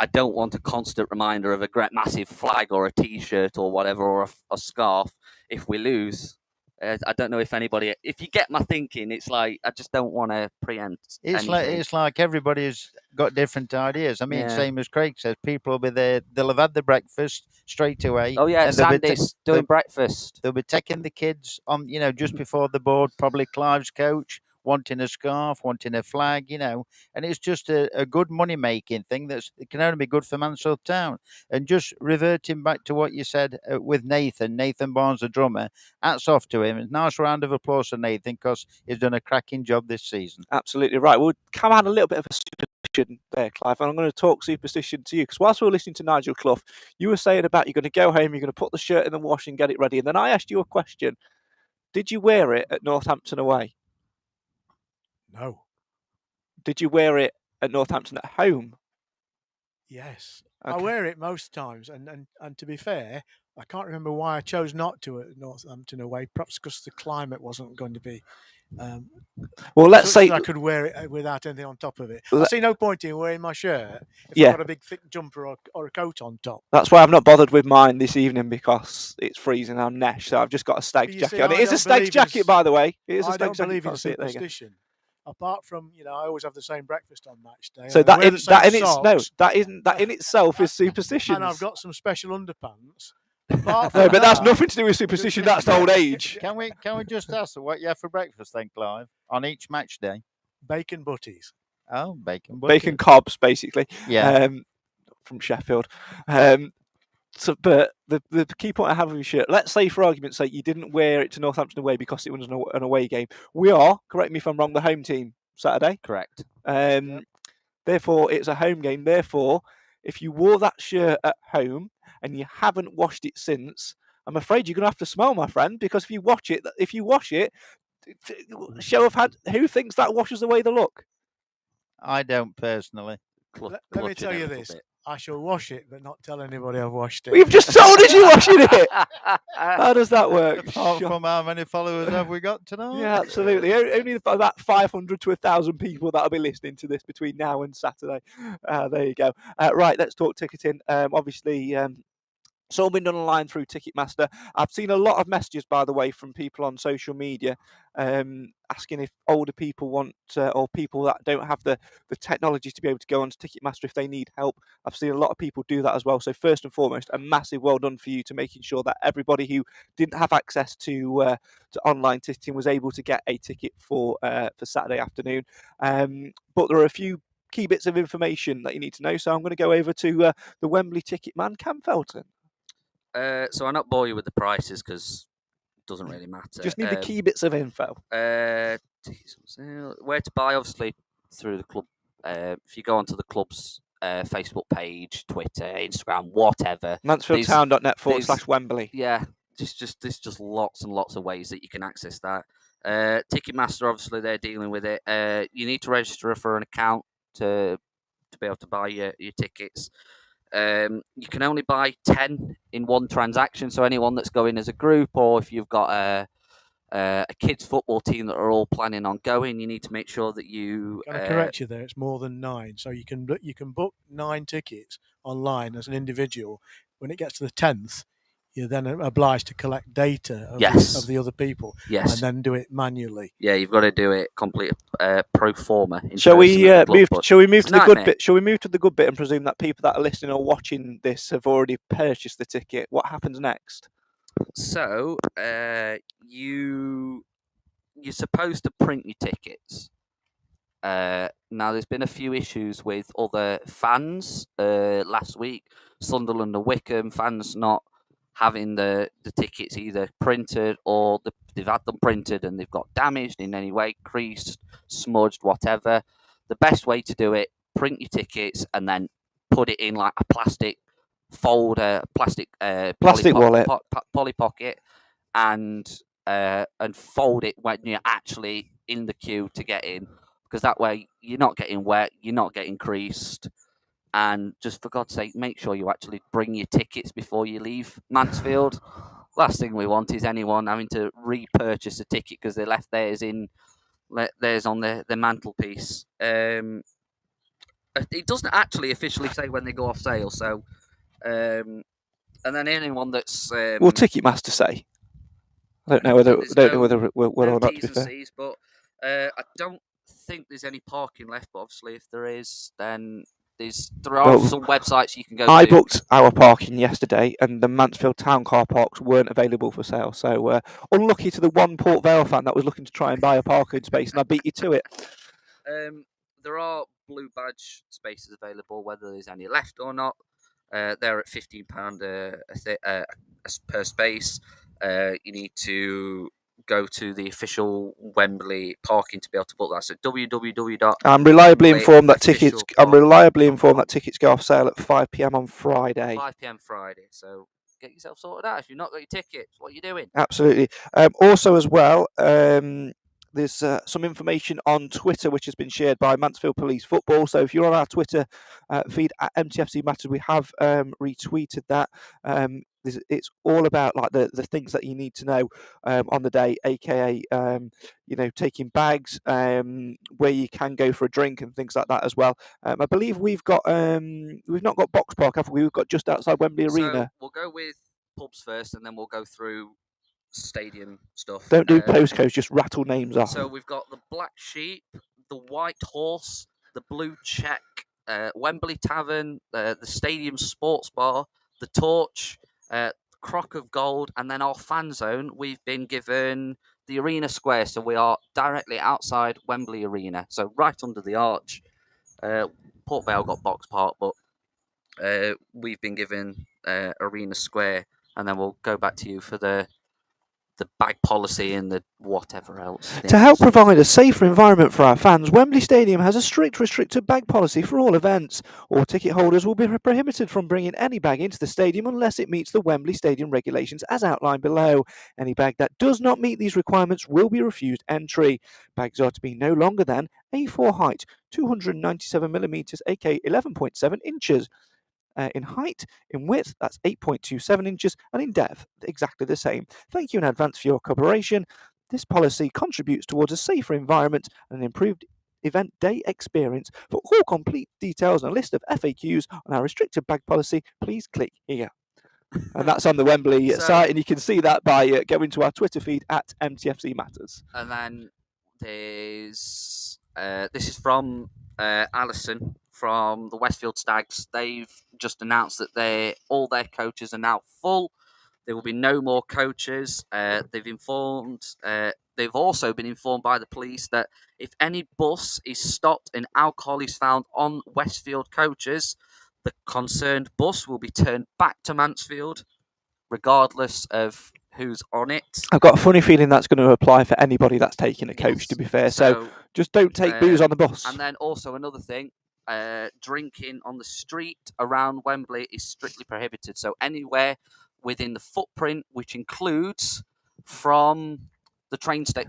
Speaker 4: I don't want a constant reminder of a great massive flag or a T-shirt or whatever, or a scarf if we lose. I don't know if anybody. If you get my thinking, it's like I just don't want to preempt.
Speaker 6: It's like everybody's got different ideas. I mean,
Speaker 4: Yeah.
Speaker 6: same as Craig says, people will be there. They'll have had the breakfast straight away.
Speaker 4: Oh yeah,
Speaker 6: and they'll be
Speaker 4: Sandy's doing breakfast.
Speaker 6: They'll be taking the kids on, just before the board. Probably Clive's coach wanting a scarf, wanting a flag, and it's just a good money making thing it can only be good for Mansfield Town. And just reverting back to what you said with Nathan Barnes, the drummer, hats off to him. A nice round of applause for Nathan because he's done a cracking job this season.
Speaker 3: Absolutely right. We'll come out a little bit of a superstition there, Clive, and I'm going to talk superstition to you because whilst we were listening to Nigel Clough, you were saying about you're going to go home, you're going to put the shirt in the wash and get it ready, and then I asked you a question. Did you wear it at Northampton away?
Speaker 5: No.
Speaker 3: Did you wear it at Northampton at home?
Speaker 5: Yes.
Speaker 3: Okay.
Speaker 5: I wear it most times, and to be fair, I can't remember why I chose not to at Northampton away. Perhaps because the climate wasn't going to be.
Speaker 3: Well, let's say
Speaker 5: I could wear it without anything on top of it. I see no point in wearing my shirt if I've got a big thick jumper or a coat on top.
Speaker 3: That's why I've not bothered with mine this evening because it's freezing. I'm Nesh, so I've just got a Stags jacket on. It is a Stags jacket, by the way. It is a Stags jacket.
Speaker 5: I don't believe in superstition. Apart from, I always have the same breakfast on match day.
Speaker 3: So that in itself is superstition.
Speaker 5: And I've got some special underpants.
Speaker 3: No, but that's nothing to do with superstition. That's old age.
Speaker 6: Can we just ask what you have for breakfast then, Clive, on each match day?
Speaker 5: Bacon butties.
Speaker 6: Oh, bacon butties.
Speaker 3: Bacon cobs, basically.
Speaker 6: Yeah.
Speaker 3: From Sheffield. So, but the key point I have with your shirt, let's say for argument's sake, you didn't wear it to Northampton away because it was an away game. We are, correct me if I'm wrong, the home team Saturday.
Speaker 4: Correct.
Speaker 3: Therefore, it's a home game. Therefore, if you wore that shirt at home and you haven't washed it since, I'm afraid you're going to have to smell, my friend, because if you wash it, show of hand, who thinks that washes away the look?
Speaker 6: I don't personally.
Speaker 5: Let me tell you this. I shall wash it, but not tell anybody I've washed it.
Speaker 3: We've just told us you're washing it. How does that work?
Speaker 6: Apart from how many followers have we got tonight?
Speaker 3: Yeah, absolutely. Only about 500 to 1,000 people that'll be listening to this between now and Saturday. There you go. Right, let's talk ticketing. Obviously, it's all been done online through Ticketmaster. I've seen a lot of messages, by the way, from people on social media asking if older people want or people that don't have the technology to be able to go onto Ticketmaster if they need help. I've seen a lot of people do that as well. So first and foremost, a massive well done for you to making sure that everybody who didn't have access to online ticketing was able to get a ticket for Saturday afternoon. But there are a few key bits of information that you need to know. So I'm going to go over to the Wembley ticket man, Cam Felton.
Speaker 4: So I'll not bore you with the prices because it doesn't really matter.
Speaker 3: Just need the key bits of info.
Speaker 4: Where to buy, obviously, through the club. If you go onto the club's Facebook page, Twitter, Instagram, whatever.
Speaker 3: MansfieldTown.net/Wembley.
Speaker 4: Yeah, there's just lots and lots of ways that you can access that. Ticketmaster, obviously, they're dealing with it. You need to register for an account to be able to buy your tickets. You can only buy 10 in one transaction, so anyone that's going as a group, or if you've got a kids football team that are all planning on going, you need to make sure that you.
Speaker 5: Can I correct you there? It's more than 9, so you can book 9 tickets online as an individual. When it gets to the 10th, you're then obliged to collect data of the other people, and then do it manually.
Speaker 4: Yeah, you've got to do it complete pro forma.
Speaker 3: Shall we move to the good bit? Shall we move to the good bit and presume that people that are listening or watching this have already purchased the ticket? What happens next?
Speaker 4: So you're supposed to print your tickets. Now, there's been a few issues with other fans last week. Sunderland and Wickham fans not having the tickets either printed or they've had them printed and they've got damaged in any way, creased, smudged, whatever. The best way to do it, print your tickets and then put it in like a plastic folder, plastic
Speaker 3: wallet,
Speaker 4: poly pocket, and fold it when you're actually in the queue to get in, because that way you're not getting wet, you're not getting creased. And just for God's sake, make sure you actually bring your tickets before you leave Mansfield. Last thing we want is anyone having to repurchase a ticket because they left theirs on the mantelpiece. It doesn't actually officially say when they go off sale. So, and then anyone that's
Speaker 3: will Ticketmaster say? I don't know whether
Speaker 4: There's
Speaker 3: we're
Speaker 4: no
Speaker 3: or not, to
Speaker 4: T's
Speaker 3: be
Speaker 4: and
Speaker 3: fair.
Speaker 4: C's, but I don't think there's any parking left. But obviously, if there is, then there are
Speaker 3: Well,
Speaker 4: some websites you can go
Speaker 3: I
Speaker 4: to.
Speaker 3: booked our parking yesterday, and the Mansfield Town car parks weren't available for sale. So unlucky to the one Port Vale fan that was looking to try and buy a parking space, and I beat you to it.
Speaker 4: There are blue badge spaces available, whether there's any left or not. They're at £15 per space. You need to go to the official Wembley parking to be able to book that. So www.
Speaker 3: I'm reliably informed that tickets go off sale at 5 p.m. on Friday.
Speaker 4: 5 p.m. Friday. So get yourself sorted out. If you've not got your tickets, what are you doing?
Speaker 3: Absolutely. Also, as well, there's some information on Twitter which has been shared by Mansfield Police Football. So if you're on our Twitter feed at MTFC Matters, we have retweeted that. It's all about like the things that you need to know on the day, aka taking bags, where you can go for a drink and things like that as well. I believe we've not got Box Park, have we? We've got just outside Wembley Arena.
Speaker 4: So we'll go with pubs first, and then we'll go through stadium stuff.
Speaker 3: Don't do postcodes, just rattle names off.
Speaker 4: So we've got the Black Sheep, the White Horse, the Blue Check, Wembley Tavern, the Stadium Sports Bar, the Torch, Crock of Gold, and then our fan zone. We've been given the Arena Square, so we are directly outside Wembley Arena, so right under the arch. Port Vale got Box Park, but we've been given Arena Square, and then we'll go back to you for the bag policy and the whatever else.
Speaker 3: To help provide a safer environment for our fans, Wembley Stadium has a strict restricted bag policy for all events. All ticket holders will be prohibited from bringing any bag into the stadium unless it meets the Wembley Stadium regulations as outlined below. Any bag that does not meet these requirements will be refused entry. Bags are to be no longer than A4 height, 297mm, aka 11.7 inches. In height, in width, that's 8.27 inches, and in depth, exactly the same. Thank you in advance for your cooperation. This policy contributes towards a safer environment and an improved event day experience. For all complete details and a list of FAQs on our restricted bag policy, please click here. And that's on the Wembley site, and you can see that by going to our Twitter feed at MTFC Matters.
Speaker 4: And then there's this is from Alison from the Westfield Stags. They've just announced that all their coaches are now full. There will be no more coaches. They've also been informed by the police that if any bus is stopped and alcohol is found on Westfield coaches, the concerned bus will be turned back to Mansfield, regardless of who's on it.
Speaker 3: I've got a funny feeling that's going to apply for anybody that's taking a coach, to be fair. So just don't take booze on the bus.
Speaker 4: And then also another thing, drinking on the street around Wembley is strictly prohibited. So anywhere within the footprint, which includes from the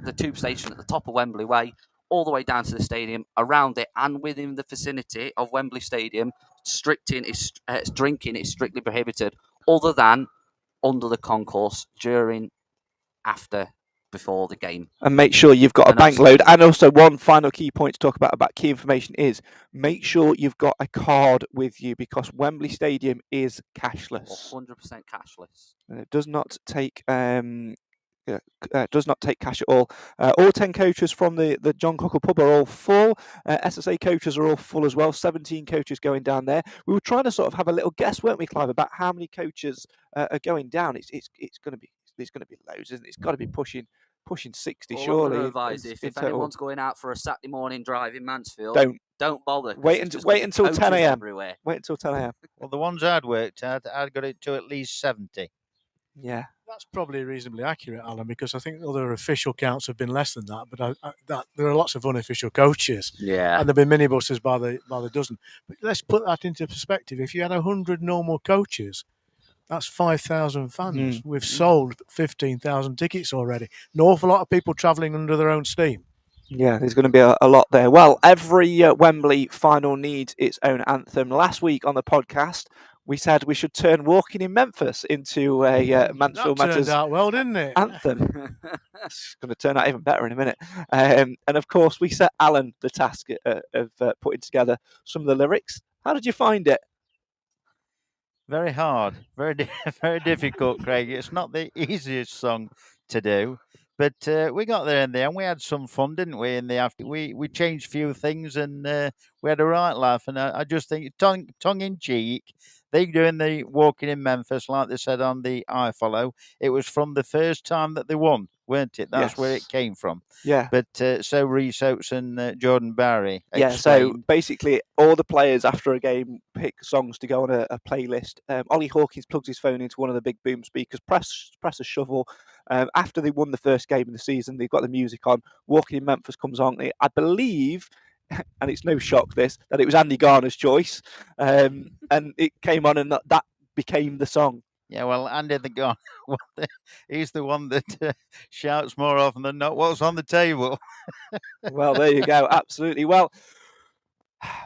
Speaker 4: the tube station at the top of Wembley Way, all the way down to the stadium, around it, and within the vicinity of Wembley Stadium, drinking is strictly prohibited, other than under the concourse, during, after, before the game.
Speaker 3: And make sure you've got a bank load. And also one final key point to talk about key information is make sure you've got a card with you, because Wembley Stadium is cashless.
Speaker 4: 100% cashless.
Speaker 3: And it does not take cash at all. All 10 coaches from the John Cockle pub are all full. SSA coaches are all full as well. 17 coaches going down there. We were trying to sort of have a little guess, weren't we, Clive, about how many coaches are going down. It's going to be loads, isn't it? It's got to be pushing 60, surely.
Speaker 4: Advise if anyone's going out for a Saturday morning drive in Mansfield, don't bother.
Speaker 3: Wait until 10 a.m. Wait until 10 a.m.
Speaker 6: Well, the ones I'd worked at, I'd got it to at least 70.
Speaker 3: Yeah.
Speaker 5: That's probably reasonably accurate, Alan, because I think other official counts have been less than that. But there are lots of unofficial coaches,
Speaker 4: yeah,
Speaker 5: and there've been minibuses by the dozen. But let's put that into perspective. If you had 100 normal coaches, that's 5,000 fans. We've sold 15,000 tickets already. An awful lot of people travelling under their own steam.
Speaker 3: Yeah, there's going to be a lot there. Well, every Wembley final needs its own anthem. Last week on the podcast, we said we should turn Walking in Memphis into a Mansfield Matters
Speaker 5: turned out well, didn't it?
Speaker 3: anthem. It's going to turn out even better in a minute. And of course, we set Alan the task of putting together some of the lyrics. How did you find it?
Speaker 6: Very hard, very difficult, Craig. It's not the easiest song to do, but we got there in the end. We had some fun, didn't we? In the after, we changed a few things, and we had a right laugh. And I just think tongue in cheek, they doing the walking in Memphis, like they said on the I Follow. It was from the first time that they won, weren't it? That's where it
Speaker 3: Yes.
Speaker 6: came from.
Speaker 3: Yeah.
Speaker 6: But so Reece Oates and Jordan Barry
Speaker 3: Yeah, so
Speaker 6: explained.
Speaker 3: basically, all the players after a game pick songs to go on a playlist. Ollie Hawkins plugs his phone into one of the big boom speakers, press a shuffle. After they won the first game of the season, they've got the music on. Walking in Memphis comes on. I believe, and it's no shock that it was Andy Garner's choice, and it came on, and that became the song.
Speaker 6: Yeah, well, Andy the Garner, he's the one that shouts more often than not, "What's on the table?"
Speaker 3: Well, there you go. Absolutely. Well,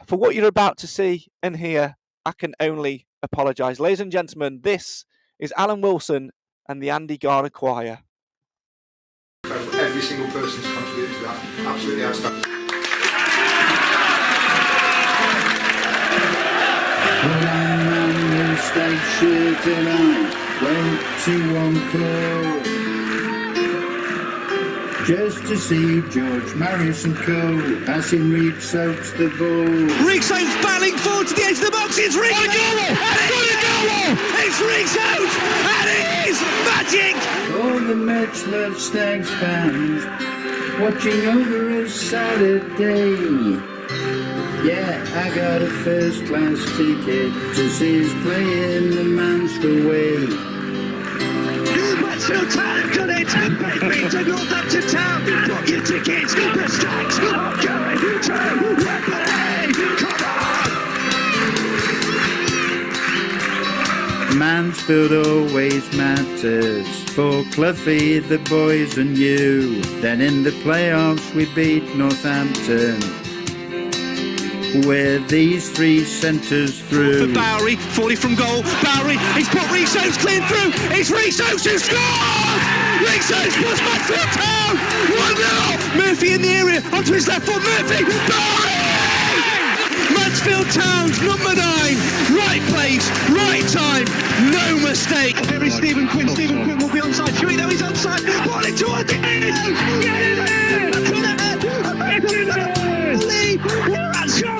Speaker 3: for what you're about to see and hear, I can only apologise. Ladies and gentlemen, this is Alan Wilson and the Andy Garner Choir.
Speaker 9: Every single person's contributed to that. Absolutely outstanding.
Speaker 10: Shirt and I went to one club just to see George Marius and Co. passing Reece Oates the ball.
Speaker 2: Reece Oates battling forward to the edge of the box. It's Reece Oates! It's Reece Oates! And it is magic!
Speaker 10: All the Mets love Stags fans watching over a Saturday. Yeah, I got a first-class ticket to see us play in the Mansfield way.
Speaker 2: Mansfield Town have done it! They've been to Northampton Town! Book your tickets! The Stags are going to Wembley! Come on!
Speaker 10: Mansfield always matters for Cloughie, the boys and you. Then in the playoffs we beat Northampton, where these three centres through.
Speaker 2: For Bowery, 40 from goal. Bowery, he's put Reece Oates clean through. It's Reece Oates who scores! Reece Oates puts Mansfield Town 1-0. Murphy in the area onto his left foot. Murphy, Bowery! Mansfield Town's number 9. Right place, right time, no mistake. Here is Stephen Quinn. Stephen Quinn will be onside. Huey, though he's onside. Ball it towards the end. Get it in! Get it in! Let's go on!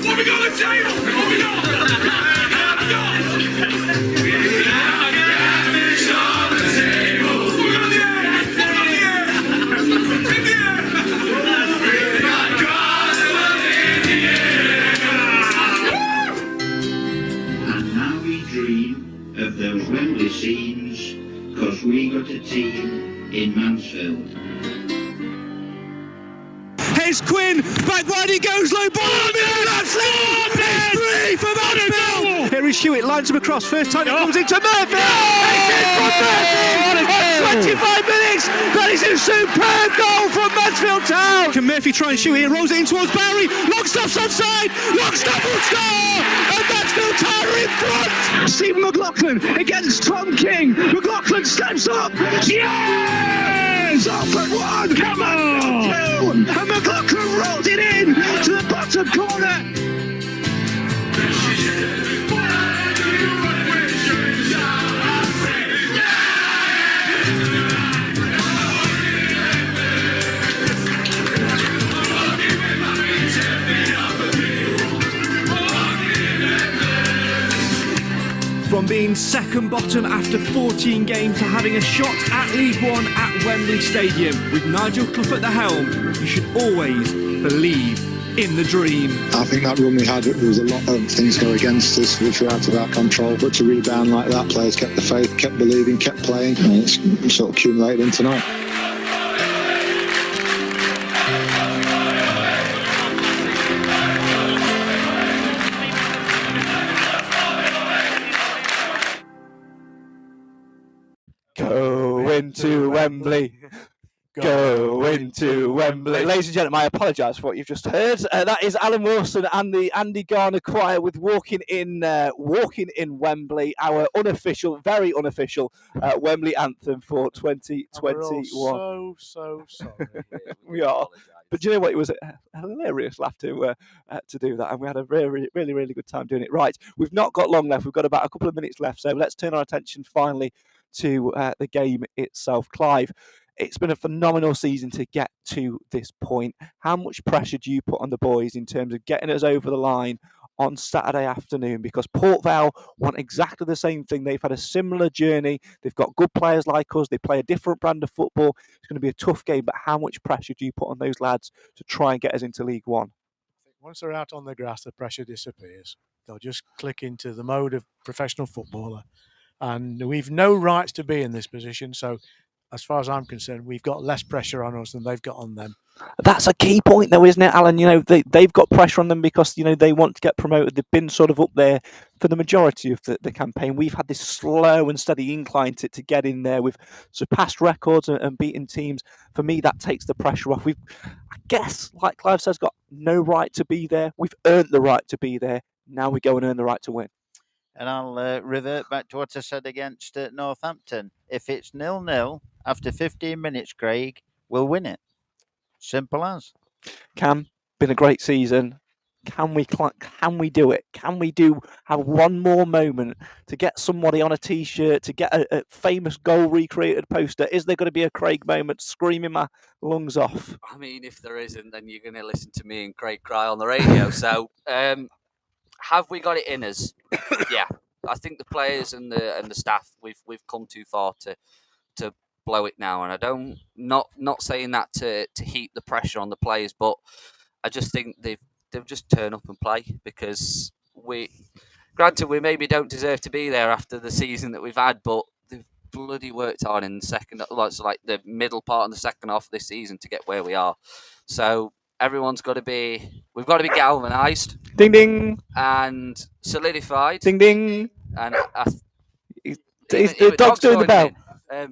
Speaker 2: What we got on the table? What we got?
Speaker 10: And now we dream of those Wembley scenes, 'cause we got a team in Mansfield.
Speaker 2: Here's Quinn, back wide he goes, low ball, that's it! It's 3 for Mansfield! Here is Hewitt, lines him across, first time it comes into Murphy! It's in from Murphy! 25 minutes! That is a superb goal from Mansfield Town! Can Murphy try and shoot here, rolls it in towards Barry, Longstaff's offside, Longstaff will score! And Mansfield Town are in front! Stephen McLaughlin against Tom King, McLaughlin steps up, yes! Off at 1, come on! 2, and McLaughlin rolls it in to the bottom corner.
Speaker 11: From being second bottom after 14 games to having a shot at League One at Wembley Stadium. With Nigel Clough at the helm, you should always believe in the dream.
Speaker 12: I think that run we had, there was a lot of things go against us which were out of our control, but to rebound like that, players kept the faith, kept believing, kept playing, and it's sort of accumulated in tonight.
Speaker 3: Go into Wembley. Go into Wembley. Ladies and gentlemen, I apologise for what you've just heard. That is Alan Wilson and the Andy Garner Choir with Walking in Wembley, our unofficial, very unofficial Wembley anthem for 2021.
Speaker 5: So sorry.
Speaker 3: We are. But do you know what? It was a hilarious laugh to do that, and we had a really, really, really good time doing it. Right, we've not got long left. We've got about a couple of minutes left, so let's turn our attention finally to the game itself. Clive, it's been a phenomenal season to get to this point. How much pressure do you put on the boys in terms of getting us over the line on Saturday afternoon? Because Port Vale want exactly the same thing. They've had a similar journey. They've got good players like us. They play a different brand of football. It's going to be a tough game, but how much pressure do you put on those lads to try and get us into League One?
Speaker 5: Once they're out on the grass, the pressure disappears. They'll just click into the mode of professional footballer. And we've no rights to be in this position. So as far as I'm concerned, we've got less pressure on us than they've got on them.
Speaker 3: That's a key point, though, isn't it, Alan? You know, they've got pressure on them because, you know, they want to get promoted. They've been sort of up there for the majority of the campaign. We've had this slow and steady incline to get in there. We've surpassed records and beaten teams. For me, that takes the pressure off. We've, I guess, like Clive says, got no right to be there. We've earned the right to be there. Now we go and earn the right to win.
Speaker 6: And I'll revert back to what I said against Northampton. If it's 0-0 after 15 minutes, Craig, we'll win it. Simple as.
Speaker 3: Cam, been a great season. Can we do it? Can we have one more moment to get somebody on a T-shirt, to get a famous goal recreated poster? Is there going to be a Craig moment screaming my lungs off?
Speaker 4: I mean, if there isn't, then you're going to listen to me and Craig cry on the radio. So, have we got it in us? Yeah, I think the players and the staff, we've come too far to blow it now, and I don't not saying that to heap the pressure on the players, but I just think they've just turn up and play, because granted we maybe don't deserve to be there after the season that we've had, but they've bloody worked hard in the second, like the middle part of the second half of this season to get where we are. So we've got to be galvanised,
Speaker 3: ding ding,
Speaker 4: and solidified,
Speaker 3: ding ding,
Speaker 4: and
Speaker 3: the dog's doing the bell.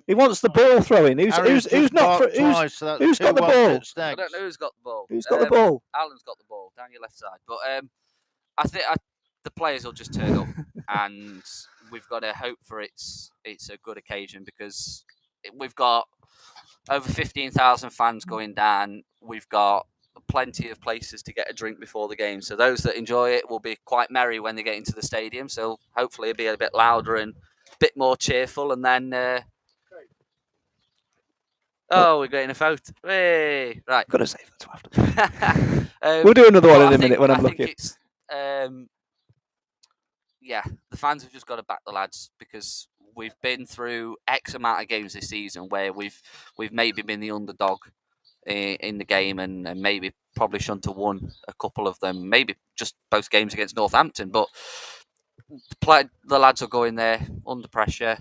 Speaker 3: He wants the ball throwing. Who's got the ball?
Speaker 4: I don't know who's got the ball.
Speaker 3: Who's got the ball?
Speaker 4: Alan's got the ball down your left side. But I think the players will just turn up, and we've got to hope for it's a good occasion, because we've got over 15,000 fans going down. We've got plenty of places to get a drink before the game. So those that enjoy it will be quite merry when they get into the stadium. So hopefully it'll be a bit louder and a bit more cheerful, and then. We're getting a photo. Hey, right.
Speaker 3: Got to save that to after. We'll do another one in a minute when I'm looking.
Speaker 4: It's, the fans have just got to back the lads, because we've been through X amount of games this season where we've maybe been the underdog in the game, and maybe probably shouldn't have won a couple of them, maybe just both games against Northampton. But the lads will go in there under pressure.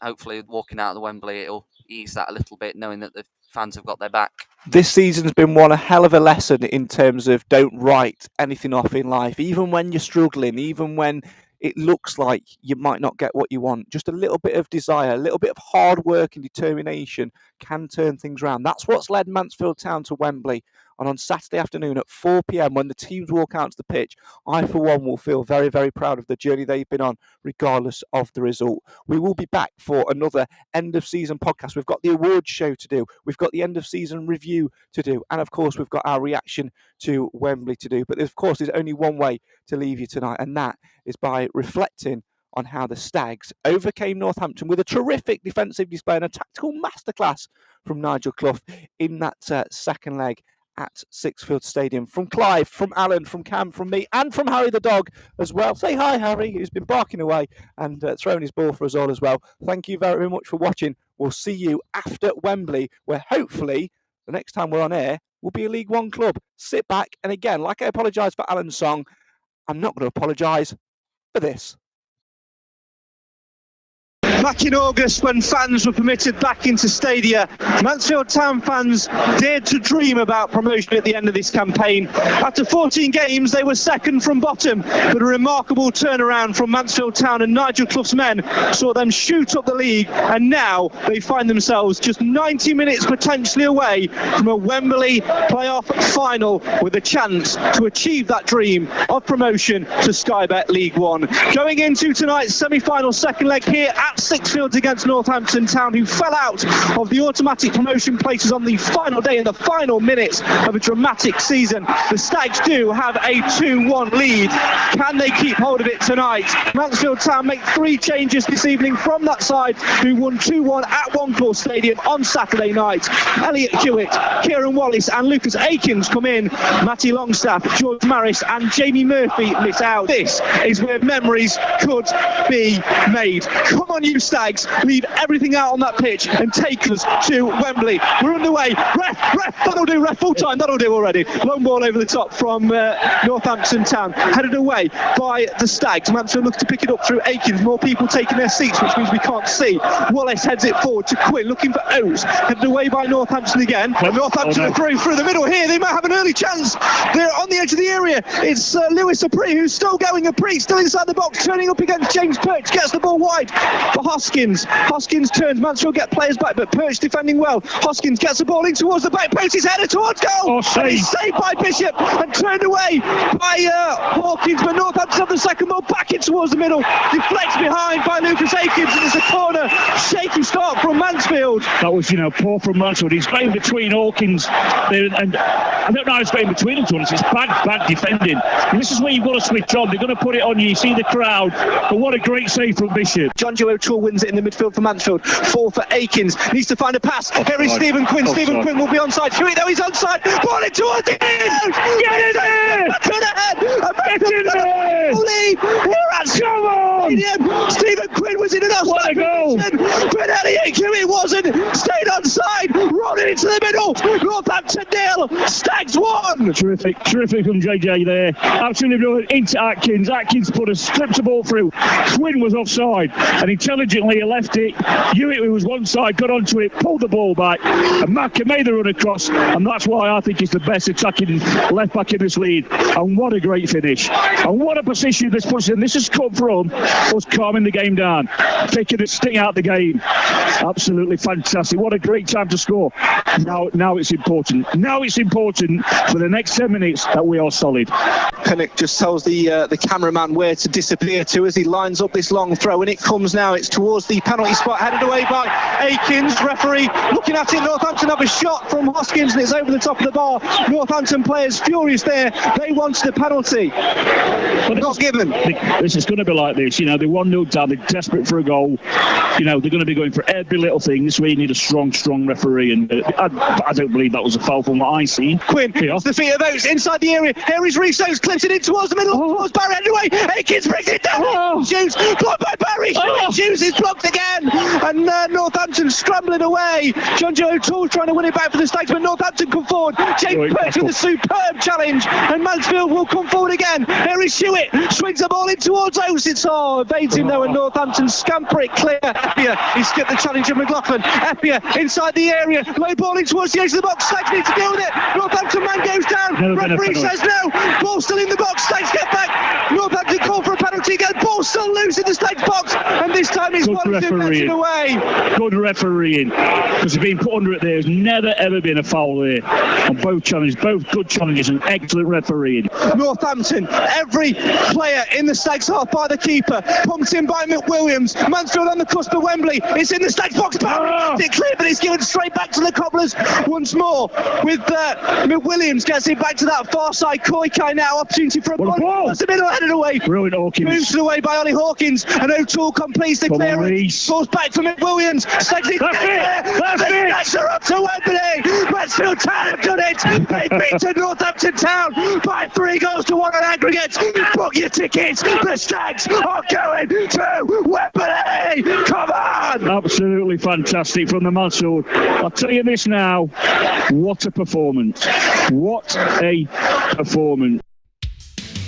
Speaker 4: Hopefully, walking out of the Wembley, it'll ease that a little bit, knowing that the fans have got their back.
Speaker 3: This season's been one hell of a lesson in terms of don't write anything off in life, even when you're struggling, even when it looks like you might not get what you want. Just a little bit of desire, a little bit of hard work and determination can turn things around. That's what's led Mansfield Town to Wembley. And on Saturday afternoon at 4 p.m, when the teams walk out to the pitch, I, for one, will feel very, very proud of the journey they've been on, regardless of the result. We will be back for another end-of-season podcast. We've got the awards show to do. We've got the end-of-season review to do. And, of course, we've got our reaction to Wembley to do. But, of course, there's only one way to leave you tonight, and that is by reflecting on how the Stags overcame Northampton with a terrific defensive display and a tactical masterclass from Nigel Clough in that second leg at Sixfield Stadium. From Clive, from Alan, from Cam, from me, and from Harry the dog as well. Say hi, Harry, who's been barking away and throwing his ball for us all as well. Thank you very much for watching. We'll see you after Wembley, where hopefully the next time we're on air will be a League One club. Sit back, and again, like I apologise for Alan's song, I'm not going to apologise for this.
Speaker 2: Back in August, when fans were permitted back into stadia, Mansfield Town fans dared to dream about promotion at the end of this campaign. After 14 games, they were second from bottom, but a remarkable turnaround from Mansfield Town and Nigel Clough's men saw them shoot up the league, and now they find themselves just 90 minutes potentially away from a Wembley playoff final, with a chance to achieve that dream of promotion to Sky Bet League One. Going into tonight's semi-final second leg here at Sixfields against Northampton Town, who fell out of the automatic promotion places on the final day in the final minutes of a dramatic season. The Stags do have a 2-1 lead. Can they keep hold of it tonight? Mansfield Town make 3 changes this evening from that side, who won 2-1 at Wembley Stadium on Saturday night. Elliot Hewitt, Kieran Wallace and Lucas Akins come in. Matty Longstaff, George Maris and Jamie Murphy miss out. This is where memories could be made. Come on, you Stags, leave everything out on that pitch and take us to Wembley. We're underway. Ref, that'll do, ref, full time, that'll do already. Long ball over the top from Northampton Town, headed away by the Stags. Mansfield looks to pick it up through Akins, more people taking their seats, which means we can't see. Wallace heads it forward to Quinn, looking for Oates, headed away by Northampton again. Northampton are through the middle here, they might have an early chance. They're on the edge of the area. It's Lewis Apri who's still going. Apri still inside the box, turning up against James Perch, gets the ball wide for Hoskins. Hoskins turns, Mansfield get players back, but Perch defending well. Hoskins gets the ball in towards the back post, he's headed towards goal. And he's saved by Bishop and turned away by Hawkins, but Northampton have the second ball back in towards the middle. Deflects behind by Lucas Akins, and it's a corner. Shaky start from Mansfield.
Speaker 13: That was, poor from Mansfield. He's playing between Hawkins and I don't know how he's playing between them, to honest. It's bad defending. And this is where you've got to switch on. They're going to put it on you. You see the crowd. But what a great save from Bishop.
Speaker 2: John Joe O'Toole wins it in the midfield for Mansfield. 4 for Akins. Needs to find a pass. Here is Stephen Quinn. Stephen Quinn will be onside. Hewitt, though, he's onside. Ball in towards the end. Get in there! To the head. Get in there! Lead. Here at Stadium. Stephen Quinn was in enough. What a goal! But Elliot Hewitt wasn't. Stayed onside. Running into the middle. Northampton 0. Stags 1.
Speaker 13: Terrific from JJ there. Absolutely brilliant. Into Atkins. Atkins stripped the ball through. Quinn was offside and intelligently he left it. Hewitt, who was one side, got onto it, pulled the ball back, and Macca made the run across, and that's why I think he's the best attacking left back in this league. And what a great finish. And what a position this puts in. This has come from us calming the game down, taking the sting out the game. Absolutely fantastic. What a great time to score. Now it's important. Now it's important for the next 10 minutes that we are solid.
Speaker 2: Pinnock just tells the cameraman where to disappear to as he lines up this long throw, and it comes now. It's towards the penalty spot, headed away by Akins. Referee looking at it. Northampton have a shot from Hoskins, and it's over the top of the bar. Northampton players furious there. They wanted a penalty. But not given.
Speaker 13: This is going to be like this. They're 1-0 down. They're desperate for a goal. They're going to be going for every little thing. This is where you need a strong referee, and I don't believe that was a foul from what I see.
Speaker 2: Quinn, the feet of Oates inside the area. Here is Reece Oates, clips it in towards the middle, towards Barry anyway. Akins brings it down. Shoots, blocked by Barry. Shoots is blocked again, and Northampton scrambling away. John Joe O'Toole trying to win it back for the Stags, but Northampton come forward. James Perch with a superb challenge, and Mansfield will come forward again. Here is Hewitt, swings the ball in towards Oates. It's evades him though, and Northampton scamper it clear. Eppier, he skipped the challenge of McLaughlin. Eppier inside the area, low ball in towards the edge of the box. Stags need to deal with it. Northampton man goes down. Referee says no. Ball still in the box. Stags get back. Northampton call for a penalty again. Ball still loose in the Stags box, and this time it's 1-2 away.
Speaker 13: Good refereeing, because he's been put under it there. There's never ever been a foul there on both challenges. Both good challenges and excellent refereeing.
Speaker 2: Northampton, every player in the Stags half by the keeper, pumped in by McWilliams. Mansfield on the cusp of Wembley. It's in the Stags box. It's clear, but it's given straight back to the Cobblers once more. With McWilliams gets it back to that far side. Koikai now, opportunity for a ball. That's the middle, headed away.
Speaker 13: Brilliant Hawkins.
Speaker 2: Moves away by Ollie Hawkins, and O'Toole completes the clearance. Falls back for McWilliams. That's it. Stags are up to Wembley. Mansfield Town have done it. They've beaten Northampton Town by 3-1 on aggregate. Book your tickets. The Stags are going to Wembley. Come on.
Speaker 13: Absolutely fantastic from the Mansfield. I'll tell you this now. What a performance. What a performance.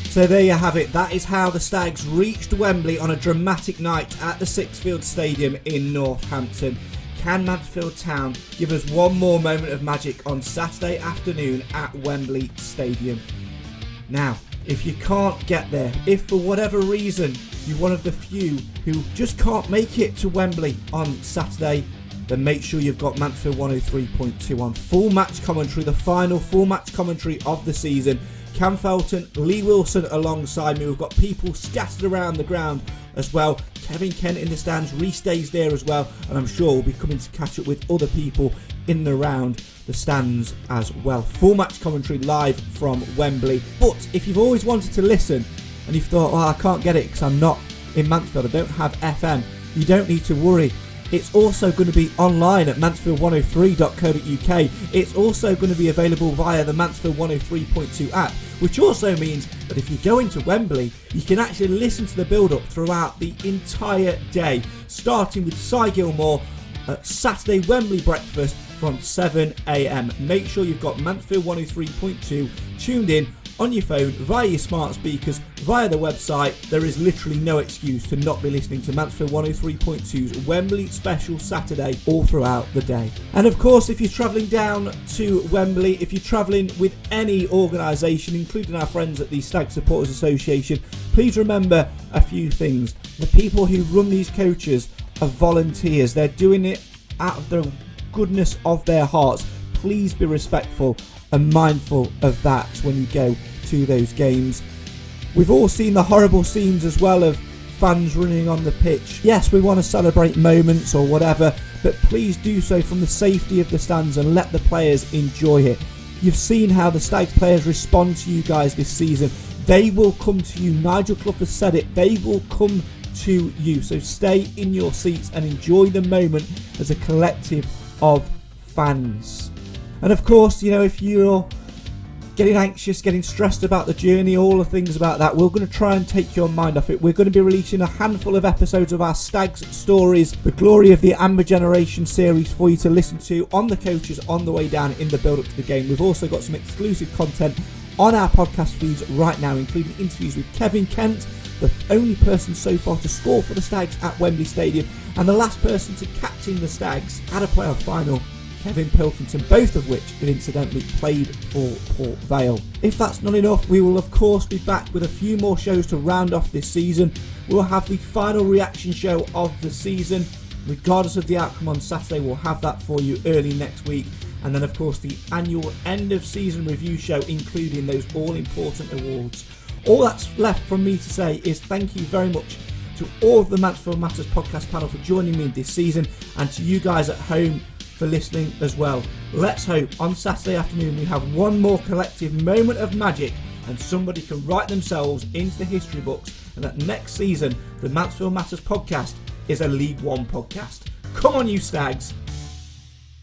Speaker 1: So there you have it. That is how the Stags reached Wembley on a dramatic night at the Sixfields Stadium in Northampton. Can Mansfield Town give us one more moment of magic on Saturday afternoon at Wembley Stadium? Now, if you can't get there, if for whatever reason you're one of the few who just can't make it to Wembley on Saturday, then make sure you've got Mansfield 103.2 on full match commentary, the final full match commentary of the season. Cam Felton, Lee Wilson alongside me. We've got people scattered around the ground as well. Kevin Kent in the stands, Reece stays there as well, and I'm sure we'll be coming to catch up with other people in and around the stands as well. Full match commentary live from Wembley. But if you've always wanted to listen and you've thought, I can't get it because I'm not in Mansfield, I don't have FM, you don't need to worry. It's also going to be online at mansfield103.co.uk. It's also going to be available via the Mansfield 103.2 app, which also means that if you go into Wembley, you can actually listen to the build-up throughout the entire day, starting with Cy Gilmore at Saturday Wembley breakfast from 7 a.m. Make sure you've got Mansfield 103.2 tuned in on your phone, via your smart speakers, via the website. There is literally no excuse to not be listening to Mansfield 103.2's Wembley special Saturday all throughout the day. And of course, if you're travelling down to Wembley, if you're travelling with any organisation, including our friends at the Stag Supporters Association, please remember a few things. The people who run these coaches are volunteers. They're doing it out of the goodness of their hearts. Please be respectful and mindful of that when you go to those games. We've all seen the horrible scenes as well of fans running on the pitch. Yes, we want to celebrate moments or whatever, but please do so from the safety of the stands and let the players enjoy it. You've seen how the Stags players respond to you guys this season. They will come to you. Nigel Clough has said it. They will come to you. So stay in your seats and enjoy the moment as a collective of fans. And of course, you know, if you're getting anxious, getting stressed about the journey, all the things about that, we're going to try and take your mind off it. We're going to be releasing a handful of episodes of our Stags Stories, the Glory of the Amber Generation series for you to listen to on the coaches on the way down in the build-up to the game. We've also got some exclusive content on our podcast feeds right now, including interviews with Kevin Kent, the only person so far to score for the Stags at Wembley Stadium, and the last person to captain the Stags at a playoff final, Kevin Pilkington, both of which had incidentally played for Port Vale. If that's not enough, we will of course be back with a few more shows to round off this season. We'll have the final reaction show of the season. Regardless of the outcome on Saturday, we'll have that for you early next week. And then of course the annual end of season review show, including those all important awards. All that's left from me to say is thank you very much to all of the Mansfield Matters podcast panel for joining me this season, and to you guys at home for listening as well. Let's hope on Saturday afternoon we have one more collective moment of magic and somebody can write themselves into the history books, and that next season the Mansfield Matters podcast is a League One podcast. Come on you Stags!